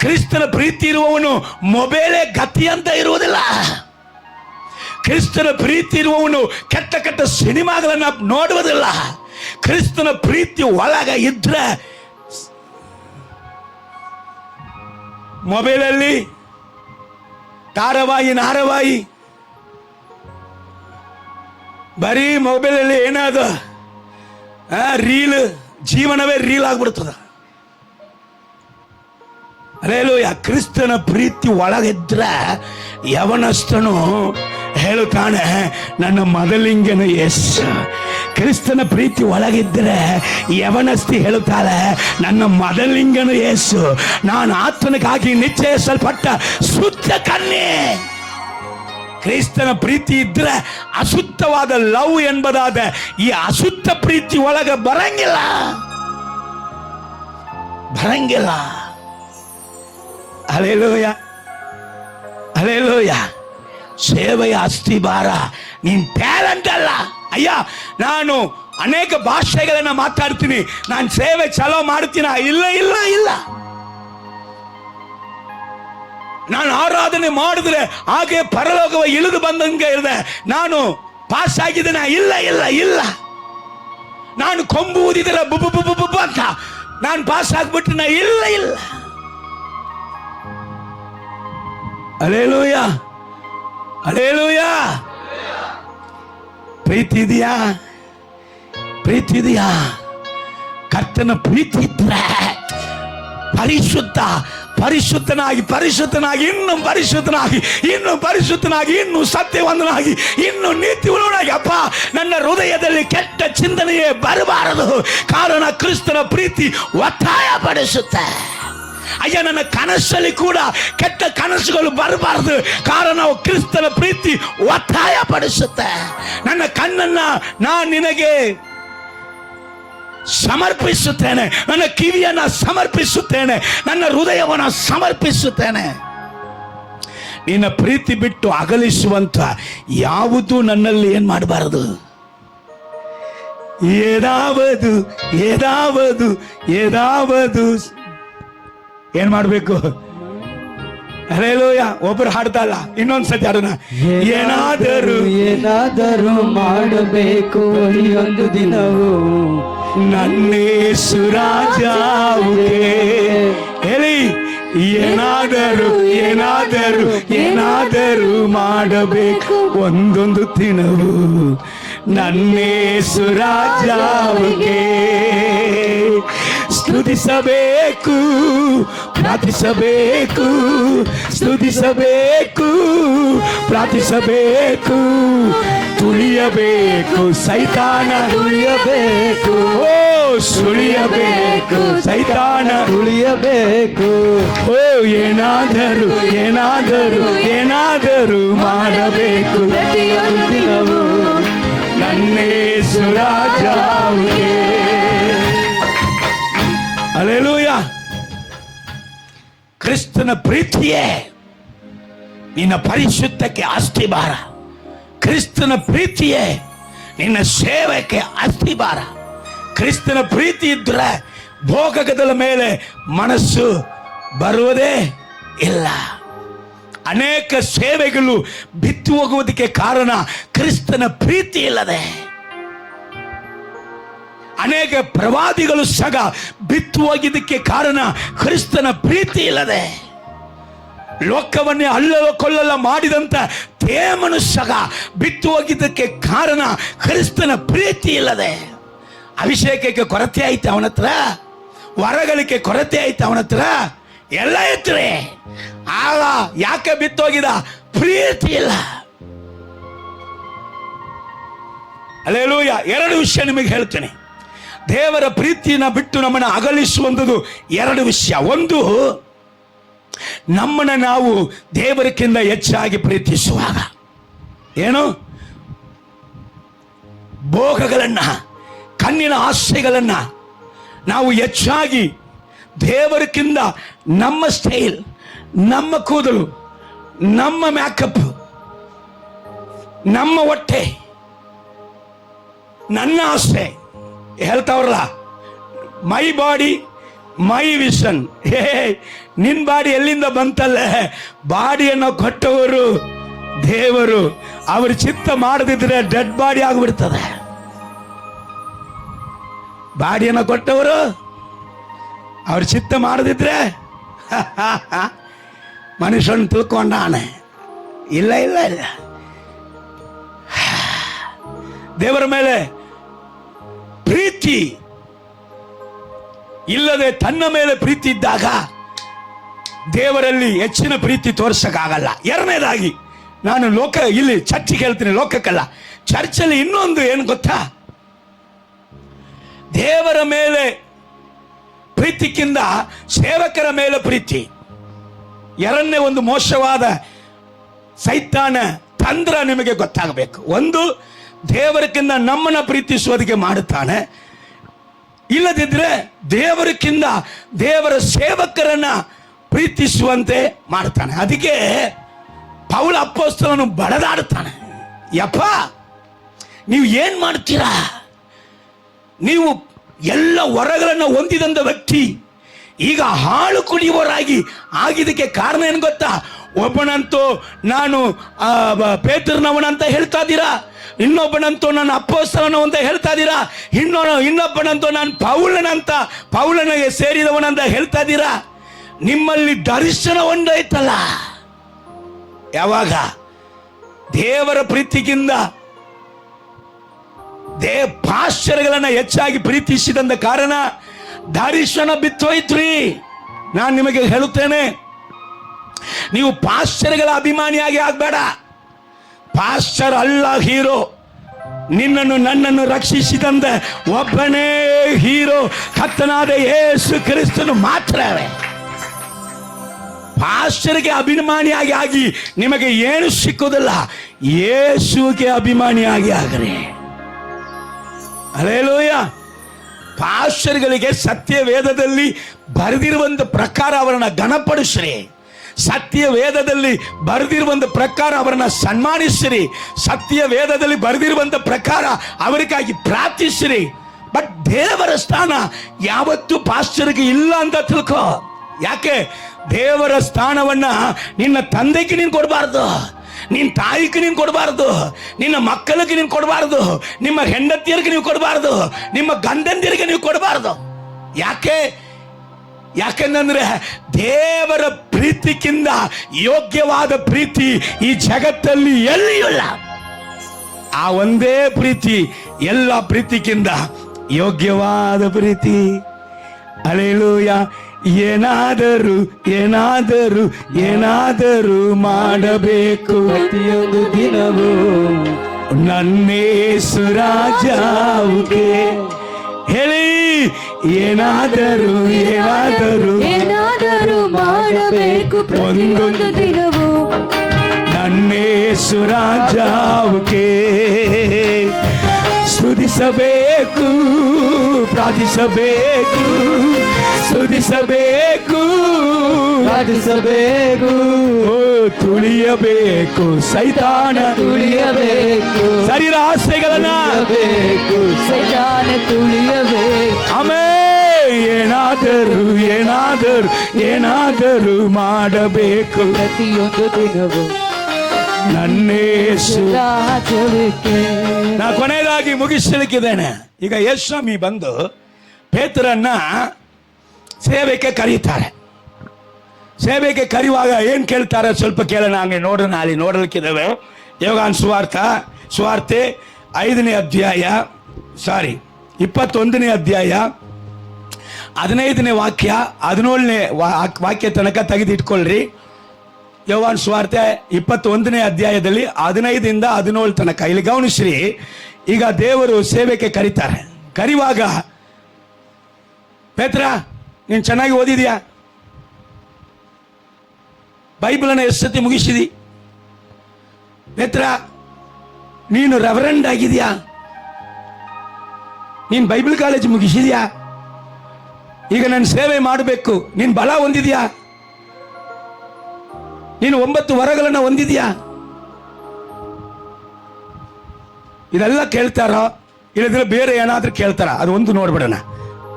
ಕ್ರಿಸ್ತನ ಪ್ರೀತಿ ಇರುವವನು ಮೊಬೈಲೇ ಗತಿ ಅಂತ ಇರುವುದಿಲ್ಲ, ಕ್ರಿಸ್ತನ ಪ್ರೀತಿ ಇರುವವನು ಕೆಟ್ಟ ಕೆಟ್ಟ ಸಿನಿಮಾಗಳನ್ನ ನೋಡುವುದಿಲ್ಲ. ಕ್ರಿಸ್ತನ ಪ್ರೀತಿ ಒಳಗೆ ಇದ್ರೆ ಮೊಬೈಲಲ್ಲಿ ನಾರವಾಯಿ ಬರೀ ಮೊಬೈಲಲ್ಲಿ ಏನಾದ ರೀಲ್, ಜೀವನವೇ ರೀಲ್ ಆಗ್ಬಿಡ್ತದ. ಅಲ್ಲೇಲೂಯ. ಕ್ರಿಸ್ತನ ಪ್ರೀತಿ ಒಳಗಿದ್ರೆ ಯವನಸ್ಥನು ಹೇಳುತ್ತಾನೆ, ನನ್ನ ಮೊದಲಿಂಗನು ಯೇಸು. ಕ್ರಿಸ್ತನ ಪ್ರೀತಿ ಒಳಗಿದ್ದರೆ ಯವನಸ್ಥಿ ಹೇಳುತ್ತಾಳೆ, ನನ್ನ ಮೊದಲಿಂಗನು ಯೇಸು, ನಾನು ಆತ್ಮನಿಗಾಗಿ ನಿಶ್ಚಯಿಸಲ್ಪಟ್ಟ ಶುದ್ಧ ಕನ್ಯೆ. ಕ್ರಿಸ್ತನ ಪ್ರೀತಿ ಇದ್ರೆ ಅಶುದ್ಧವಾದ ಲವ್ ಎಂಬುದಾದ ಈ ಅಶುದ್ಧ ಪ್ರೀತಿ ಒಳಗೆ ಬರಂಗಿಲ್ಲ. Hallelujah, hallelujah. ಸೇವೆಯ ಅಸ್ಥಿಭಾರ ನೀನ್ ಟ್ಯಾಲೆಂಟ್ ಅಲ್ಲ. ಅಯ್ಯ, ನಾನು ಅನೇಕ ಭಾಷೆಗಳನ್ನ ಮಾತಾಡ್ತೀನಿ, ನಾನು ಸೇವೆ ಚಲೋ ಮಾಡ್ತೀನ? ಇಲ್ಲ ಇಲ್ಲ ಇಲ್ಲ. ನಾನು ಆರಾಧನೆ ಮಾಡಿದ್ರೆ ಹಾಗೆ ಪರಲೋಕವ ಇಳಿದು ಬಂದಂಗೆ ಇರದೆ ನಾನು ಪಾಸ್ ಆಗಿದ್ದೇನೆ? ಇಲ್ಲ ಇಲ್ಲ ಇಲ್ಲ. ನಾನು ಕೊಂಬು ಊದಿದ್ರೆ ಬುಬು ಬುಬು ಬುಬು ಅಂತ ನಾನು ಪಾಸ್ ಆಗ್ಬಿಟ್ರೆ ಇಲ್ಲ ಇಲ್ಲ. Hallelujah, hallelujah. ಪ್ರೀತಿ ಇದೆಯಾ? ಪ್ರೀತಿ ಇದೆಯಾ? ಕರ್ತನ ಪ್ರೀತಿ ಇದ್ರೆ ಪರಿಶುದ್ಧನಾಗಿ ಇನ್ನೂ ಪರಿಶುದ್ಧನಾಗಿ ಇನ್ನೂ ಸತ್ಯವಂತನಾಗಿ ಇನ್ನೂ ನೀತಿಯುಳ್ಳವನಾಗಿ, ಅಪ್ಪ ನನ್ನ ಹೃದಯದಲ್ಲಿ ಕೆಟ್ಟ ಚಿಂತನೆಯೇ ಬರಬಾರದು, ಕಾರಣ ಕ್ರಿಸ್ತನ ಪ್ರೀತಿ ಒತ್ತಾಯ ಪಡಿಸುತ್ತೆ. ಅಯ್ಯ, ನನ್ನ ಕನಸಲ್ಲಿ ಕೂಡ ಕೆಟ್ಟ ಕನಸುಗಳು ಬರಬಾರದು, ಕಾರಣ ಕ್ರಿಸ್ತನ ಪ್ರೀತಿ ಒತ್ತಾಯ ಪಡಿಸುತ್ತೆ. ನನ್ನ ಕಣ್ಣನ್ನ ನಾನು ನಿನಗೆ ಸಮರ್ಪಿಸುತ್ತೇನೆ, ನನ್ನ ಕಿವಿಯನ್ನ ಸಮರ್ಪಿಸುತ್ತೇನೆ, ನನ್ನ ಹೃದಯವನ್ನು ಸಮರ್ಪಿಸುತ್ತೇನೆ. ನಿನ್ನ ಪ್ರೀತಿ ಬಿಟ್ಟು ಅಗಲಿಸುವಂತ ಯಾವುದು ನನ್ನಲ್ಲಿ ಏನ್ ಮಾಡಬಾರದು. ಏದಾವದು ಏನ್ ಮಾಡ್ಬೇಕು? ಹಲ್ಲೆಲೂಯಾ. ಒಬ್ಬರು ಹಾಡ್ತಲ್ಲ, ಇನ್ನೊಂದ್ಸತಿ ಹಾಡೋಣ. ಏನಾದರೂ ಮಾಡಬೇಕು ಒಂದು ದಿನವೂ ನನ್ನೇಸು ರಾಜಾವುಗೆ ಹೇಳಿ. ಏನಾದರೂ ಮಾಡಬೇಕು ಒಂದೊಂದು ದಿನವೂ ನನ್ನೇಸು ರಾಜಾವುಗೆ. ಸ್ತುತಿಸಬೇಕು, ಪ್ರಾರ್ಥಿಸಬೇಕು, ತುಳಿಯಬೇಕು ಸೈತಾನ, ತುಳಿಯಬೇಕು, ಸುಳಿಯಬೇಕು ಸೈತಾನ, ತುಳಿಯಬೇಕು. ಏನಾದರೂ ಮಾಡಬೇಕು ದಿನವೂ ನನ್ನೇಸು ರಾಜಾವುಗೆ. ಹಲ್ಲೆಲೂಯಾ. ಕ್ರಿಸ್ತನ ಪ್ರೀತಿಯೇ ನಿನ್ನ ಪರಿಶುದ್ಧಕ್ಕೆ ಅಸ್ತಿಭಾರ. ಕ್ರಿಸ್ತನ ಪ್ರೀತಿಯೇ ನಿನ್ನ ಸೇವೆಗೆ ಅಸ್ತಿಭಾರ. ಕ್ರಿಸ್ತನ ಪ್ರೀತಿ ಇದ್ರೆ ಭೋಗದ ಮೇಲೆ ಮನಸ್ಸು ಬರುವುದೇ ಇಲ್ಲ. ಅನೇಕ ಸೇವೆಗಳು ಬಿತ್ತು ಹೋಗುವುದಕ್ಕೆ ಕಾರಣ ಕ್ರಿಸ್ತನ ಪ್ರೀತಿ ಇಲ್ಲದೆ. ಅನೇಕ ಪ್ರವಾದಿಗಳು ಸಹ ಬಿತ್ತು ಹೋಗಿದ್ದಕ್ಕೆ ಕಾರಣ ಕ್ರಿಸ್ತನ ಪ್ರೀತಿ ಇಲ್ಲದೆ. ಲೋಕವನ್ನೇ ಅಲ್ಲವ ಕೊಲ್ಲಲ ಮಾಡಿದಂತ ದೇಮನು ಸಹ ಬಿತ್ತು ಹೋಗಿದ್ದಕ್ಕೆ ಕಾರಣ ಕ್ರಿಸ್ತನ ಪ್ರೀತಿ ಇಲ್ಲದೆ. ಅಭಿಷೇಕಕ್ಕೆ ಕೊರತೆ ಆಯ್ತು ಅವನ ಹತ್ರ, ವರಗಳಿಗೆ ಕೊರತೆ ಆಯ್ತು ಅವನ ಹತ್ರ, ಎಲ್ಲ ಇದ್ರೆ ಆಗ ಯಾಕೆ ಬಿತ್ತೋಗಿದ? ಪ್ರೀತಿ ಇಲ್ಲ. ಹಲ್ಲೆಲೂಯಾ. ಎರಡು ವಿಷಯ ನಿಮಗೆ ಹೇಳ್ತೇನೆ. ದೇವರ ಪ್ರೀತಿಯನ್ನು ಬಿಟ್ಟು ನಮ್ಮನ್ನು ಅಗಲಿಸುವಂಥದ್ದು ಎರಡು ವಿಷಯ. ಒಂದು, ನಮ್ಮನ್ನು ನಾವು ದೇವರಕ್ಕಿಂತ ಹೆಚ್ಚಾಗಿ ಪ್ರೀತಿಸುವಾಗ ಏನು, ಭೋಗಗಳನ್ನ, ಕಣ್ಣಿನ ಆಸೆಗಳನ್ನ ನಾವು ಹೆಚ್ಚಾಗಿ ದೇವರಕ್ಕಿಂತ ನಮ್ಮ ಸ್ಟೈಲ್, ನಮ್ಮ ಕೂದಲು, ನಮ್ಮ ಮೇಕಪ್, ನಮ್ಮ ಹೊಟ್ಟೆ, ನನ್ನ ಆಸೆ ಹೇಳ್ತಾವ್ರಲ್ಲ, ಮೈ ಬಾಡಿ ಮೈ ವಿಷನ್. ನಿನ್ ಬಾಡಿ ಎಲ್ಲಿಂದ ಬಂತಲ್ಲೇ? ಬಾಡಿಯನ್ನು ಕೊಟ್ಟವರು ದೇವರು. ಅವ್ರ ಚಿತ್ತ ಮಾಡದಿದ್ರೆ ಡೆಡ್ ಬಾಡಿ ಆಗಿಬಿಡ್ತದೆ. ಬಾಡಿಯನ್ನು ಕೊಟ್ಟವರು ಅವ್ರ ಚಿತ್ತ ಮಾಡದಿದ್ರೆ ಮನುಷ್ಯನ್ ತಿಳ್ಕೊಂಡಾನೆ. ಇಲ್ಲ ಇಲ್ಲ ಇಲ್ಲ. ದೇವರ ಮೇಲೆ ಪ್ರೀತಿ ಇಲ್ಲದೆ ತನ್ನ ಮೇಲೆ ಪ್ರೀತಿ ಇದ್ದಾಗ ದೇವರಲ್ಲಿ ಹೆಚ್ಚಿನ ಪ್ರೀತಿ ತೋರ್ಸಕ್ಕಾಗಲ್ಲ. ಎರಡನೇದಾಗಿ, ನಾನು ಇಲ್ಲಿ ಚರ್ಚಿಗೆ ಹೇಳ್ತೀನಿ, ಲೋಕಕ್ಕಲ್ಲ, ಚರ್ಚಲ್ಲಿ ಇನ್ನೊಂದು ಏನು ಗೊತ್ತಾ? ದೇವರ ಮೇಲೆ ಪ್ರೀತಿಕ್ಕಿಂತ ಸೇವಕರ ಮೇಲೆ ಪ್ರೀತಿ. ಎರಡನೇ ಒಂದು ಮೋಸವಾದ ಸೈತಾನ ತಂತ್ರ ನಿಮಗೆ ಗೊತ್ತಾಗಬೇಕು. ಒಂದು, ದೇವರಕ್ಕಿಂತ ನಮ್ಮನ್ನ ಪ್ರೀತಿಸುವುದಕ್ಕೆ ಮಾಡುತ್ತಾನೆ. ಇಲ್ಲದಿದ್ರೆ ದೇವರಕ್ಕಿಂತ ದೇವರ ಸೇವಕರನ್ನ ಪ್ರೀತಿಸುವಂತೆ ಮಾಡ್ತಾನೆ. ಅದಕ್ಕೆ ಪೌಲ ಅಪೊಸ್ತಲನು ಬಡದಾಡುತ್ತಾನೆ, ಯಪ್ಪ ನೀವು ಏನ್ ಮಾಡ್ತೀರಾ? ನೀವು ಎಲ್ಲ ವರಗಳನ್ನು ಹೊಂದಿದಂತ ವ್ಯಕ್ತಿ ಈಗ ಹಾಳು ಕುಡಿಯುವವರಾಗಿ ಆಗಿದ್ದಕ್ಕೆ ಕಾರಣ ಏನು ಗೊತ್ತಾ? ಒಬ್ಬನಂತೂ ನಾನು ಪೇತ್ರನವನಂತ ಹೇಳ್ತಾ ಇದ್ದೀರಾ, ಇನ್ನೊಬ್ಬನಂತೂ ನಾನು ಅಪೊಸ್ತಲನು ಅಂತ ಹೇಳ್ತಾ ಇದ್ದೀರಾ, ಇನ್ನೊಬ್ಬನಂತೂ ನಾನು ಪೌಲನಿಗೆ ಸೇರಿದವನಂತ ಹೇಳ್ತಾ ಇದ್ದೀರಾ. ನಿಮ್ಮಲ್ಲಿ ದರ್ಶನ ಒಂದೈತಲ್ಲ, ಯಾವಾಗ ದೇವರ ಪ್ರೀತಿಗಿಂತ ಪಾಶ್ಚರ್ಯಗಳನ್ನ ಹೆಚ್ಚಾಗಿ ಪ್ರೀತಿಸಿದಂತ ಕಾರಣ ದರ್ಶನ ಬಿತ್ತೋಯ್ತ್ರಿ. ನಾನು ನಿಮಗೆ ಹೇಳುತ್ತೇನೆ, ನೀವು ಪಾಶ್ಚರ್ಯಗಳ ಅಭಿಮಾನಿಯಾಗಿ ಆಗ್ಬೇಡ. ಪಾಶ್ಚರ್ ಅಲ್ಲ ಹೀರೋ, ನಿನ್ನನ್ನು ನನ್ನನ್ನು ರಕ್ಷಿಸಿದಂತ ಒಬ್ಬನೇ ಹೀರೋ, ಕರ್ತನಾದ ಯೇಸು ಕ್ರಿಸ್ತನು ಮಾತ್ರವೇ. ಪಾಶ್ಚರ್ಯಕ್ಕೆ ಅಭಿಮಾನಿಯಾಗಿ ಆಗಿ ನಿಮಗೆ ಏನು ಸಿಕ್ಕುವುದಿಲ್ಲ, ಯೇಸುವಿಗೆ ಅಭಿಮಾನಿಯಾಗಿ ಆಗ್ರಿ. ಹಲ್ಲೆಲೂಯಾ. ಪಾಶ್ಚರ್ಯಗಳಿಗೆ ಸತ್ಯ ವೇದದಲ್ಲಿ ಬರೆದಿರುವಂತ ಪ್ರಕಾರ ಅವರನ್ನ ಘನಪಡಿಸ್ರಿ. ಸತ್ಯ ವೇದದಲ್ಲಿ ಬರೆದಿರುವಂತ ಪ್ರಕಾರ ಅವರನ್ನ ಸನ್ಮಾನಿಸಿರಿ. ಸತ್ಯ ವೇದದಲ್ಲಿ ಬರೆದಿರುವಂತ ಪ್ರಕಾರ ಅವರಿಗಾಗಿ ಪ್ರಾರ್ಥಿಸಿರಿ. ಬಟ್ ದೇವರ ಸ್ಥಾನ ಯಾವತ್ತೂ ಪಾಶ್ಚರ್ಯಕ್ಕೆ ಇಲ್ಲ ಅಂತ ತಿಳ್ಕೊ. ಯಾಕೆ? ದೇವರ ಸ್ಥಾನವನ್ನ ನಿನ್ನ ತಂದೆಗೆ ನೀನು ಕೊಡಬಾರ್ದು, ನಿನ್ನ ತಾಯಿಗೆ ನೀನು ಕೊಡಬಾರ್ದು, ನಿನ್ನ ಮಕ್ಕಳಿಗೆ ನೀನು ಕೊಡಬಾರ್ದು, ನಿಮ್ಮ ಹೆಂಡತಿಯರಿಗೆ ನೀವು ಕೊಡಬಾರ್ದು, ನಿಮ್ಮ ಗಂಡಂದಿರಿಗೆ ನೀವು ಕೊಡಬಾರ್ದು. ಯಾಕೆಂದ್ರೆ ದೇವರ ಪ್ರೀತಿಗಿಂತ ಯೋಗ್ಯವಾದ ಪ್ರೀತಿ ಈ ಜಗತ್ತಲ್ಲಿ ಎಲ್ಲಿಯಲ್ಲ. ಆ ಒಂದೇ ಪ್ರೀತಿ ಎಲ್ಲ ಪ್ರೀತಿಗಿಂತ ಯೋಗ್ಯವಾದ ಪ್ರೀತಿ. ಹಲ್ಲೆಲೂಯಾ. ಏನಾದರೂ ಮಾಡಬೇಕು ಪ್ರತಿಯೊಂದು ದಿನವೂ ನನ್ನೇಸು ರಾಜಾವುಗೆ ಹೇಳಿ. ಏನಾದರೂ ಮಾಡಬೇಕು ಪ್ರತಿಯೊಂದು ದಿನವೂ ನನ್ನೇಸು ರಾಜಾವುಗೆ ಸ್ತುತಿಸಬೇಕು, ಪ್ರಾರ್ಥಿಸಬೇಕು, ಸ್ತುತಿಸಬೇಕು, ಪ್ರಾರ್ಥಿಸಬೇಕು, ತುಳಿಯಬೇಕು, ಸೈತಾನ ತುಳಿಯಬೇಕು, ಶರೀರ ಆಸೆಗಳನ್ನ ಸೈತಾನ ತುಳಿಯಬೇಕು. ಆಮೇಲೆ ಏನಾದರೂ ಮಾಡಬೇಕು ಪ್ರತಿಯೊಂದು ದಿನವೂ ನನ್ನೇಸು. ರಾಜವಿಕೆ. ನಾ ಕೊನೆಯದಾಗಿ ಮುಗಿಸಲಿಕ್ಕಿದ್ದೇನೆ. ಈಗ ಯೇಸು ಸ್ವಾಮಿ ಬಂದು ಪೇತ್ರನ್ನ ಸೇವೆಗೆ ಕರೀತಾರೆ. ಸೇವೆಗೆ ಕರೆಯುವಾಗ ಏನು ಕೇಳ್ತಾರೆ ಸ್ವಲ್ಪ ಕೇಳೋಣ, ಹಂಗೆ ನೋಡೋಣ. ಅಲ್ಲಿ ನೋಡಲಿಕ್ಕಿದ್ದಾವೆ. ಯೋಹಾನ ಸುವಾರ್ತೆ 5ನೇ ಅಧ್ಯಾಯ 21ನೇ ಅಧ್ಯಾಯ 15ನೇ ವಾಕ್ಯ 17ನೇ ವಾಕ್ಯ ತನಕ ತೆಗೆದಿಟ್ಕೊಳ್ರಿ. ಯೋಹಾನ ಸುವಾರ್ತೆ 21ನೇ ಅಧ್ಯಾಯದಲ್ಲಿ 15ರಿಂದ 17 ತನಕ ಇಲ್ಲಿ ಗಮನಿಸ್ರಿ. ಈಗ ದೇವರು ಸೇವೆಗೆ ಕರೀತಾರೆ. ಕರೆಯುವಾಗ, ಪೇತ್ರ ನೀನು ಚೆನ್ನಾಗಿ ಓದಿದ್ಯಾ? ಬೈಬಲನ್ನು ಎಷ್ಟು ಸತಿ ಮುಗಿಸಿದಿ? ಪೇತ್ರ ನೀನು ರೆವರೆಂಡ್ ಆಗಿದ್ಯಾ? ನೀನು ಬೈಬಲ್ ಕಾಲೇಜ್ ಮುಗಿಸಿದ್ಯಾ? ಈಗ ನಾನು ಸೇವೆ ಮಾಡಬೇಕು, ನೀನು ಬಲ ಹೊಂದಿದ್ಯಾ? ನೀನು 9 ವರಗಳನ್ನು ಹೊಂದಿದ್ಯಾ? ಇದೆಲ್ಲ ಕೇಳ್ತಾರೋ ಇಲ್ಲದ್ರೆ ಬೇರೆ ಏನಾದ್ರೂ ಕೇಳ್ತಾರ? ಅದು ಒಂದು ನೋಡ್ಬಿಡೋಣ.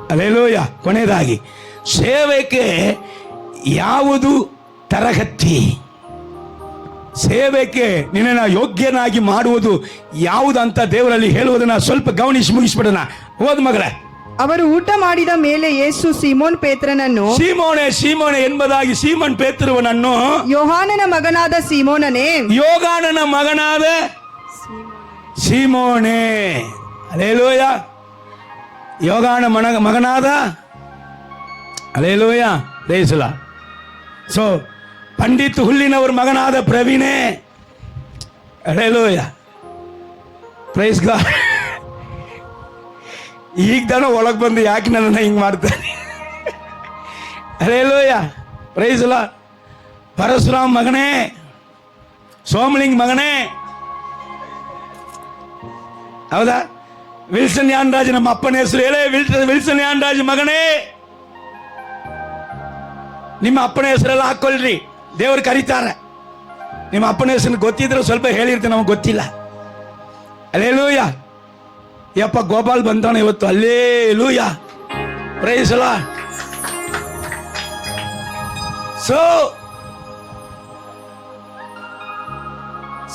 ಹಲ್ಲೆಲೂಯಾ. ಕೊನೆಯದಾಗಿ, ಸೇವೆಗೆ ಯಾವುದು ತರಗತಿ? ಸೇವೆಗೆ ನಿನ್ನನ್ನು ಯೋಗ್ಯನಾಗಿ ಮಾಡುವುದು ಯಾವುದಂತ ದೇವರಲ್ಲಿ ಹೇಳುವುದನ್ನ ಸ್ವಲ್ಪ ಗಮನಿಸಿ ಮುಗಿಸ್ಬಿಡೋಣ. ಹೋದ ಮಗಳೇ. ಅವರು ಊಟ ಮಾಡಿದ ಮೇಲೆ ಯೇಸು ಸೀಮೋನ್ ಪೇತ್ರನನ್ನು, ಸೀಮೋನೆ ಎಂಬುದಾಗಿ ಸೀಮೋನ್ ಪೇತ್ರನನ್ನು, ಯೋಹಾನನ ಮಗನಾದ ಸೀಮೋನನೇ, ಯೋಗಾನನ ಮಗನಾದ ಸೀಮೋನೆ. ಹಲ್ಲೆಲೂಯಾ. ಯೋಗಾನ ಮಗನಾದ, ಹಲ್ಲೆಲೂಯಾ, ದೇಸಲ. ಸೊ ಪಂಡಿತ್ ಹುಲ್ಲಿನವರ ಮಗನಾದ ಪ್ರವೀಣೆ. Hallelujah, praise God. ಈಗ ತಾನು ಒಳಗೆ ಬಂದು ಯಾಕೆ ನನ್ನನ್ನು ಹಿಂಗೆ ಮಾಡ್ತಾನೆ? Hallelujah, praise lord. ಪರಶುರಾಮ್ ಮಗನೇ, ಸೋಮಲಿಂಗ್ ಮಗನೇ, ಹೌದಾ? ವಿಲ್ಸನ್ ಯಾನ್ರಾಜ್ ನಮ್ಮ ಅಪ್ಪನ ಹೆಸರು ಹೇಳೇ. ವಿಲ್ಸನ್ ಯಾನ್ರಾಜ್ ಮಗನೇ, ನಿಮ್ಮ ಅಪ್ಪನ ಹೆಸರೆಲ್ಲ ಹಾಕೊಳ್ರಿ. ದೇವರು ಕರೀತಾರೆ. ನಿಮ್ಮ ಅಪ್ಪನ ಹೆಸರು ಗೊತ್ತಿದ್ರೆ ಸ್ವಲ್ಪ ಹೇಳಿರ್ತೀನಿ, ನಮಗೆ ಗೊತ್ತಿಲ್ಲ. ಹಲ್ಲೆಲೂಯಾ. ಯಪ್ಪ ಗೋಪಾಲ್ ಬಂದವನ ಇವತ್ತು. Hallelujah, praise Lord. ಸೊ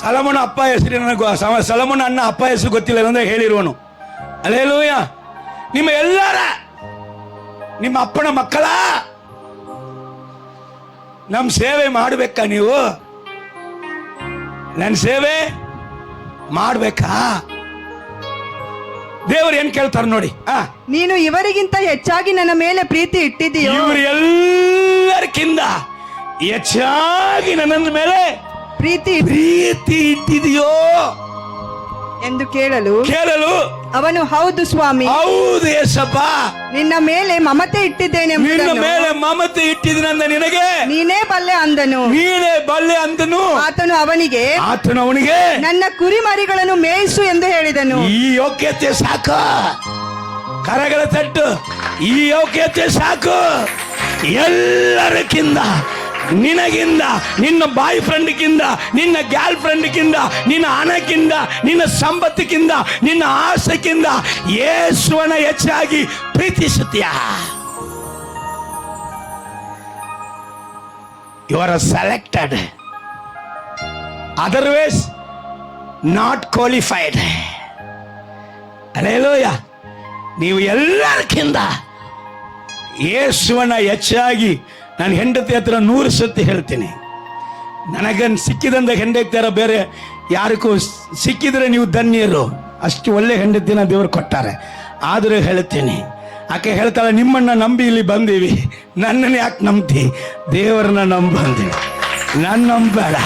ಸಲಮೋನ ಅಪ್ಪ ಹೆಸರು ನನಗೆ ಸಲಮೋನ ಅಣ್ಣ ಅಪ್ಪ ಹೆಸರು ಗೊತ್ತಿಲ್ಲ ಅಂದ್ರೆ ಹೇಳಿರುವನು. ಅಲ್ಲೇಲೂಯ. ನಿಮ್ಮ ಎಲ್ಲರ ನಿಮ್ಮ ಅಪ್ಪನ ಮಕ್ಕಳ ನಮ್ಮ ಸೇವೆ ಮಾಡಬೇಕಾ? ನೀವು ನನ್ನ ಸೇವೆ ಮಾಡ್ಬೇಕಾ? ದೇವರು ಏನ್ ಕೇಳ್ತಾರೆ ನೋಡಿ. ನೀನು ಇವರಿಗಿಂತ ಹೆಚ್ಚಾಗಿ ನನ್ನ ಮೇಲೆ ಪ್ರೀತಿ ಇಟ್ಟಿದೀಯೋ? ಇವರು ಎಲ್ಲರಿಗಿಂತ ಹೆಚ್ಚಾಗಿ ನನ್ನ ಮೇಲೆ ಪ್ರೀತಿ ಇಟ್ಟಿದೆಯೋ ಎಂದು ಕೇಳಲು ಅವನು ಹೌದು ಸ್ವಾಮಿ. ಹೌದು ಯೇಸಪ್ಪ, ನಿನ್ನ ಮೇಲೆ ಮಮತೆ ಇಟ್ಟಿದ್ದೇನೆ. ನಿನ್ನ ಮೇಲೆ ಮಮತೆ ಇಟ್ಟಿದ್ದೀನಂದ ನಿನಗೆ ನೀನೇ ಬಲ್ಲೆ ಅಂದನು. ನೀನೇ ಬಲ್ಲೆ ಅಂದನು. ಆತನು ಅವನಿಗೆ ನನ್ನ ಕುರಿ ಮರಿಗಳನ್ನು ಮೇಯಿಸು ಎಂದು ಹೇಳಿದನು. ಈ ಯೋಗ್ಯತೆ ಸಾಕು. ಕರಗಳ ತಟ್ಟು. ಈ ಯೋಗ್ಯತೆ ಸಾಕು. ಎಲ್ಲರಕ್ಕಿಂತ, ನಿನಗಿಂದ, ನಿನ್ನ ಬಾಯ್ ಫ್ರೆಂಡ್ಗಿಂತ, ನಿನ್ನ ಗಾರ್ಲ್ ಫ್ರೆಂಡ್ಗಿಂತ, ನಿನ್ನ ಹಣಕ್ಕಿಂತ, ನಿನ್ನ ಸಂಪತ್ತಿಗಿಂತ, ನಿನ್ನ ಆಸೆಗಿಂತ ಯೇಸುವನ ಹೆಚ್ಚಾಗಿ ಪ್ರೀತಿಸುತ್ತೀಯ. You are selected, otherwise not qualified. Hallelujah. ನೀವು ಎಲ್ಲರಿಗಿಂತ ಯೇಸುವನ ಹೆಚ್ಚಾಗಿ ನಾನು ಹೆಂಡತಿ ಹತ್ರ 100 ಸತಿ ಹೇಳ್ತೀನಿ. ನನಗನ್ ಸಿಕ್ಕಿದಂತ ಹೆಂಡತಿ ತರ ಬೇರೆ ಯಾರಿಗೂ ಸಿಕ್ಕಿದ್ರೆ ನೀವು ಧನ್ಯರು. ಅಷ್ಟು ಒಳ್ಳೆ ಹೆಂಡತಿನ ದೇವರು ಕೊಟ್ಟಾರೆ. ಆದರೂ ಹೇಳ್ತೀನಿ, ಆಕೆ ಹೇಳ್ತಾಳೆ, ನಿಮ್ಮನ್ನ ನಂಬಿ ಇಲ್ಲಿ ಬಂದೀವಿ, ನನ್ನನ್ನು ಯಾಕೆ ನಂಬ್ತಿ? ದೇವರನ್ನ ನಂಬಂದಿ. ನಾನು ನಂಬೇಡ.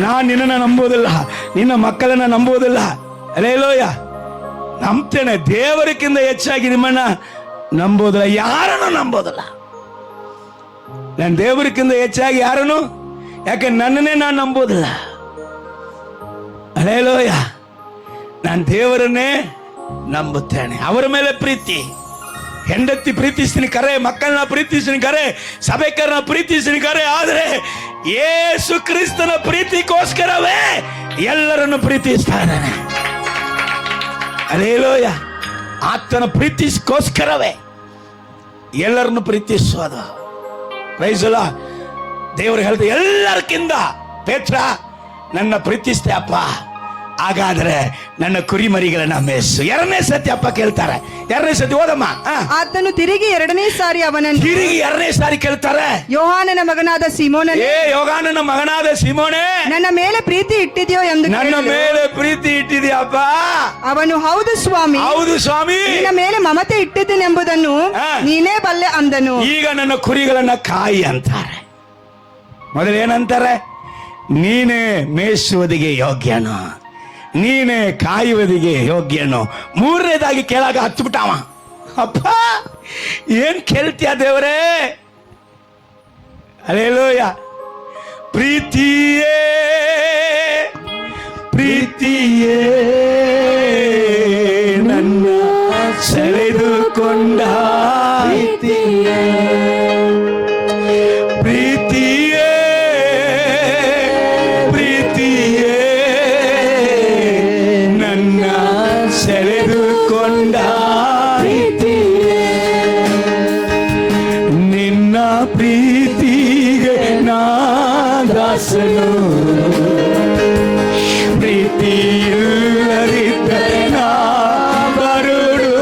ನಾನು ನಿನ್ನನ್ನು ನಂಬೋದಿಲ್ಲ, ನಿನ್ನ ಮಕ್ಕಳನ್ನ ನಂಬೋದಿಲ್ಲ. ಅಲ್ಲೇಲೂಯ. ನಂಬ್ತೇನೆ. ದೇವರಿಗಿಂತ ಹೆಚ್ಚಾಗಿ ನಿಮ್ಮನ್ನ ನಂಬೋದಿಲ್ಲ, ಯಾರನ್ನು ನಂಬೋದಿಲ್ಲ. ನಾನು ದೇವರಿಗಿಂತ ಹೆಚ್ಚಾಗಿ ಯಾರನ್ನು, ಯಾಕೆ ನನ್ನನ್ನೇ ನಾನು ನಂಬೋದಿಲ್ಲ. ಹಲ್ಲೆಲೂಯ. ನಾನು ದೇವರನ್ನೇ ನಂಬುತ್ತೇನೆ. ಅವರ ಮೇಲೆ ಪ್ರೀತಿ. ಹೆಂಡತಿ ಪ್ರೀತಿಸ್ತೀನಿ ಕರೆ, ಮಕ್ಕಳನ್ನ ಪ್ರೀತಿಸ್ತೀನಿ ಕರೆ, ಸಭೆಕರನ್ನ ಪ್ರೀತಿಸ್ತೀನಿ ಕರೆ. ಆದರೆ ಯೇಸು ಕ್ರಿಸ್ತನ ಪ್ರೀತಿಗೋಸ್ಕರವೇ ಎಲ್ಲರನ್ನು ಪ್ರೀತಿಸ್ತಾ ಇದ್ದಾನೆ. ಹಲ್ಲೆಲೂಯ. ಆತನ ಪ್ರೀತಿಗೋಸ್ಕರವೇ ಎಲ್ಲರನ್ನು ಪ್ರೀತಿಸೋದು. Price the lord. ದೇವರು ಹೇಳ್ತಾರೆ, ಎಲ್ಲರಿಗಿಂತ ಪೇತ್ರ ನನ್ನ ಪ್ರೀತಿಸ್ತೆ ಅಪ್ಪ, ಹಾಗಾದ್ರೆ ನನ್ನ ಕುರಿ ಮರಿಗಳನ್ನ ಮೇಸು. 2ನೇ ಸತಿ ಅಪ್ಪ ಕೇಳ್ತಾರೆ. 2ನೇ ಸತಿ ಓದಮ್ಮ. ಆತನು ತಿರುಗಿ 2ನೇ ಸಾರಿ ಅವನನ್ನು 2ನೇ ಸಾರಿ ಕೇಳ್ತಾರೆ, ಯೋಹಾನನ ಮಗನಾದ ಸೀಮೋನನೇ, ಯೋಹಾನನ ಮಗನಾದ ಸೀಮೋನೇ, ನನ್ನ ಮೇಲೆ ಪ್ರೀತಿ ಇಟ್ಟಿದೆಯೋ ಎಂದು. ನನ್ನ ಮೇಲೆ ಪ್ರೀತಿ ಇಟ್ಟಿದೆಯಪ್ಪ? ಅವನು ಹೌದು ಸ್ವಾಮಿ. ಹೌದು ಸ್ವಾಮಿ, ನಿನ್ನ ಮೇಲೆ ಮಮತೆ ಇಟ್ಟಿದ್ದೇನೆಂಬುದನ್ನು ನೀನೇ ಬಲ್ಲೆ ಅಂದನು. ಈಗ ನನ್ನ ಕುರಿಗಳನ್ನ ಕಾಯಿ ಅಂತಾರೆ. ಮೊದಲೇನಂತಾರೆ? ನೀನೇ ಮೇಯಿಸುವುದಿಗೆ ಯೋಗ್ಯನು, ನೀನೇ ಕಾಯುವುದಿಗೆ ಯೋಗ್ಯನು. 3ನೇದಾಗಿ ಕೆಳಗ ಹತ್ಬಿಟ್ಟವ. ಅಪ್ಪ ಏನ್ ಕೇಳ್ತೀಯ ದೇವರೇ? ಹಲ್ಲೆಲೂಯ. ಪ್ರೀತಿಯೇ ಪ್ರೀತಿಯೇ ನನ್ನ ಸೆಳೆದುಕೊಂಡ ಪ್ರೀತಿಯೇ, ಪ್ರೀತಿಯೇ ಪ್ರೀತಿಯೇ ನನ್ನ ಸೆಳೆದುಕೊಂಡ ಪ್ರೀತಿಯೇ, ನಿನ್ನ ಪ್ರೀತಿಗೆ ನಾ ದಾಸನು, ಪ್ರೀತಿಯಿಲ್ಲದಿದ್ದರೆ ನಾ ಬರುಡು,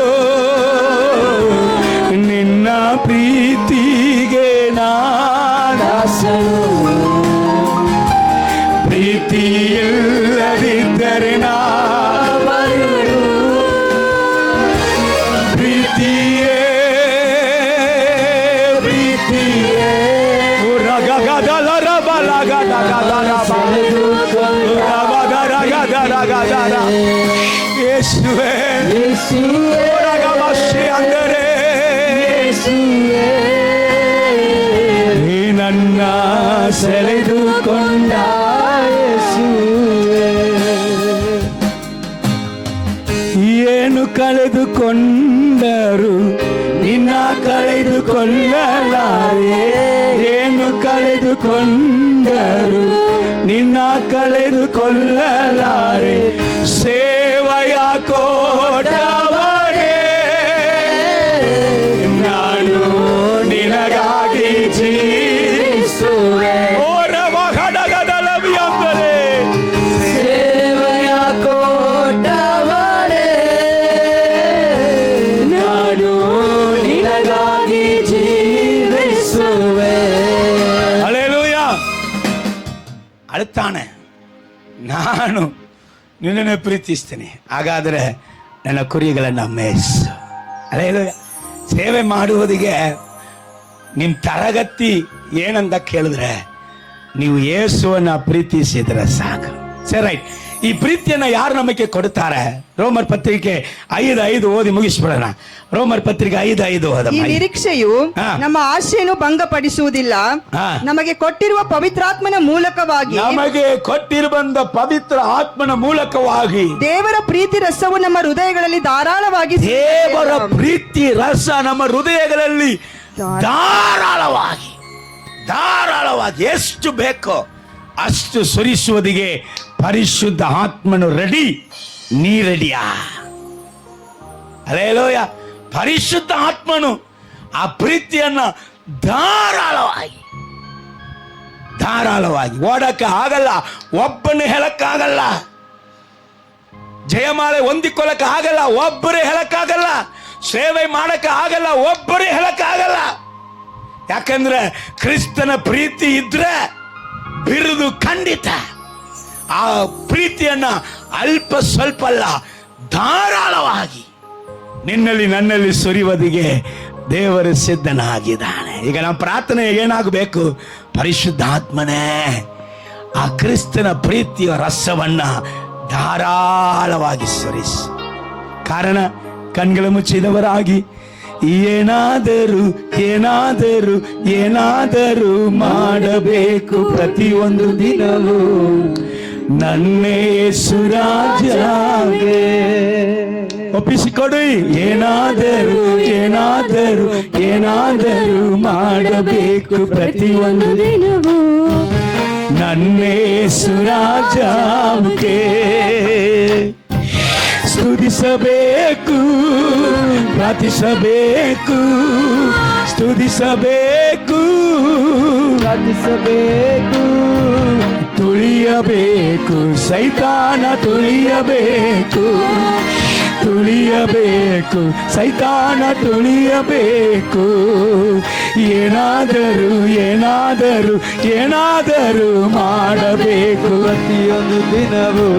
ನಿನ್ನ ಪ್ರೀತಿಗೆ ನಾ ದಾಸನು, ಪ್ರೀತಿಯಿಲ್ಲದಿದ್ದರೆ ನಾ ಬರುಡು, ಪ್ರೀತಿಯೇ ಪ್ರೀತಿಯೇ ಯೇಸುವೇ ಅಂದರೆ ನೀ ನನ್ನ ಸೆಳೆದುಕೊಂಡ ಏನು ಕಳೆದುಕೊಂಡರು ನಿನ್ನ ಕಳೆದುಕೊಳ್ಳಲಾರೆ, ಏನು ಕಳೆದುಕೊಂಡರು ನಿನ್ನ ಕಳೆದುಕೊಳ್ಳಲಾರೆ. ಸೇವಯ ಕೋಟವರೇ ನಾನು ನಿನಗಾಗಿ ಜೀವಿಸುವೆ. ಓರವ ಹಡಗದಲವಿ ಅಂದರೆ ಅಳ್ತಾನೆ, ನಾನು ನಿನ್ನನ್ನು ಪ್ರೀತಿಸ್ತೀನಿ, ಹಾಗಾದರೆ ನನ್ನ ಕುರಿಗಳನ್ನು ಮೇಯಿಸು. ಹಲ್ಲೆಲೂಯಾ. ಸೇವೆ ಮಾಡುವುದಿಗೆ ನಿಮ್ಮ ತರಗತಿ ಏನಂತ ಕೇಳಿದ್ರೆ, ನೀವು ಯೇಸುವನ್ನ ಪ್ರೀತಿಸಿದ್ರೆ ಸಾಕು. ಸರಿ, ರೈಟ್. ಈ ಪ್ರೀತಿಯನ್ನ ಯಾರು ನಮಗೆ ಕೊಡ್ತಾರೆ? ರೋಮರ್ ಪತ್ರಿಕೆ 5:5 ಓದಿ ಮುಗಿಸ್ಬಿಡೋಣ. ರೋಮರ್ ಪತ್ರಿಕೆ 5:5 ಈ ಓದಮ್ಮ. ನಿರೀಕ್ಷೆಯು ಹಾ. ನಮ್ಮ ಆಶೆಯನ್ನು ಭಂಗಪಡಿಸುವುದಿಲ್ಲ, ಹಾ. ನಮಗೆ ಕೊಟ್ಟಿರುವ ಪವಿತ್ರಾತ್ಮನ ಮೂಲಕವಾಗಿ ನಮಗೆ ಕೊಟ್ಟಿರುವಂತ ಪವಿತ್ರ ಆತ್ಮನ ಮೂಲಕವಾಗಿ ದೇವರ ಪ್ರೀತಿ ರಸವು ನಮ್ಮ ಹೃದಯಗಳಲ್ಲಿ ಧಾರಾಳವಾಗಿ ದೇವರ ಪ್ರೀತಿ ರಸ ನಮ್ಮ ಹೃದಯಗಳಲ್ಲಿ ಧಾರಾಳವಾಗಿ ಧಾರಾಳವಾಗಿ ಎಷ್ಟು ಬೇಕೋ ಅಷ್ಟು ಸುರಿಸುವುದಿಗೆ ಪರಿಶುದ್ಧ ಆತ್ಮನು ರೆಡಿ. ನೀ ರೆಡಿಯಾ? ಹಲ್ಲೆಲೂಯಾ. ಪರಿಶುದ್ಧ ಆತ್ಮನು ಆ ಪ್ರೀತಿಯನ್ನ ಧಾರಾಳವಾಗಿ ಧಾರಾಳವಾಗಿ ಓಡಕ್ಕೆ ಆಗಲ್ಲ, ಒಬ್ಬನೇ ಹೇಳಕ್ಕಾಗಲ್ಲ, ಜಯಮಾಲೆ ಹೊಂದಿಕೊಳ್ಳಕ್ಕೆ ಆಗಲ್ಲ, ಒಬ್ಬರೇ ಹೇಳಕ್ಕಾಗಲ್ಲ, ಸೇವೆ ಮಾಡಕ್ಕೆ ಆಗಲ್ಲ, ಒಬ್ಬರೇ ಹೇಳಕ್ಕಾಗಲ್ಲ. ಯಾಕಂದ್ರೆ ಕ್ರಿಸ್ತನ ಪ್ರೀತಿ ಇದ್ರೆ ಬಿರುದು ಖಂಡಿತ. ಆ ಪ್ರೀತಿಯನ್ನ ಅಲ್ಪ ಸ್ವಲ್ಪ ಅಲ್ಲ, ಧಾರಾಳವಾಗಿ ನಿನ್ನಲ್ಲಿ ನನ್ನಲ್ಲಿ ಸುರಿಯುವುದಿಗೆ ದೇವರು ಸಿದ್ಧನಾಗಿದ್ದಾನೆ. ಈಗ ನಮ್ಮ ಪ್ರಾರ್ಥನೆ ಏನಾಗಬೇಕು? ಪರಿಶುದ್ಧಾತ್ಮನೇ ಆ ಕ್ರಿಸ್ತನ ಪ್ರೀತಿಯ ರಸವನ್ನ ಧಾರಾಳವಾಗಿ ಸುರಿಸು. ಕಾರಣ ಕಣ್ಗಳು ಮುಚ್ಚಿದವರಾಗಿ ಏನಾದರೂ ಏನಾದರೂ ಏನಾದರೂ ಮಾಡಬೇಕು ಪ್ರತಿಯೊಂದು ದಿನವೂ ನನ್ನ ಯೇಸು ರಾಜಗೆ ಒಪ್ಪಿಸಿಕೊಡಿ. ಏನಾದರೂ ಏನಾದರೂ ಏನಾದರೂ ಮಾಡಬೇಕು ಪ್ರತಿಯೊಂದು ದಿನವೂ ನನ್ನ ಯೇಸು ರಾಜಗೆ ಸ್ತುತಿಸಬೇಕು, ಪ್ರಾರ್ಥಿಸಬೇಕು, ಸ್ತುತಿಸಬೇಕು, ಪ್ರಾರ್ಥಿಸಬೇಕು, ತುಳಿಯಬೇಕು, ಸೈತಾನ ತುಳಿಯಬೇಕು, ತುಳಿಯಬೇಕು, ಸೈತಾನ ತುಳಿಯಬೇಕು. ಏನಾದರೂ ಏನಾದರೂ ಏನಾದರೂ ಮಾಡಬೇಕು ಪ್ರತಿಯೊಂದು ದಿನವೂ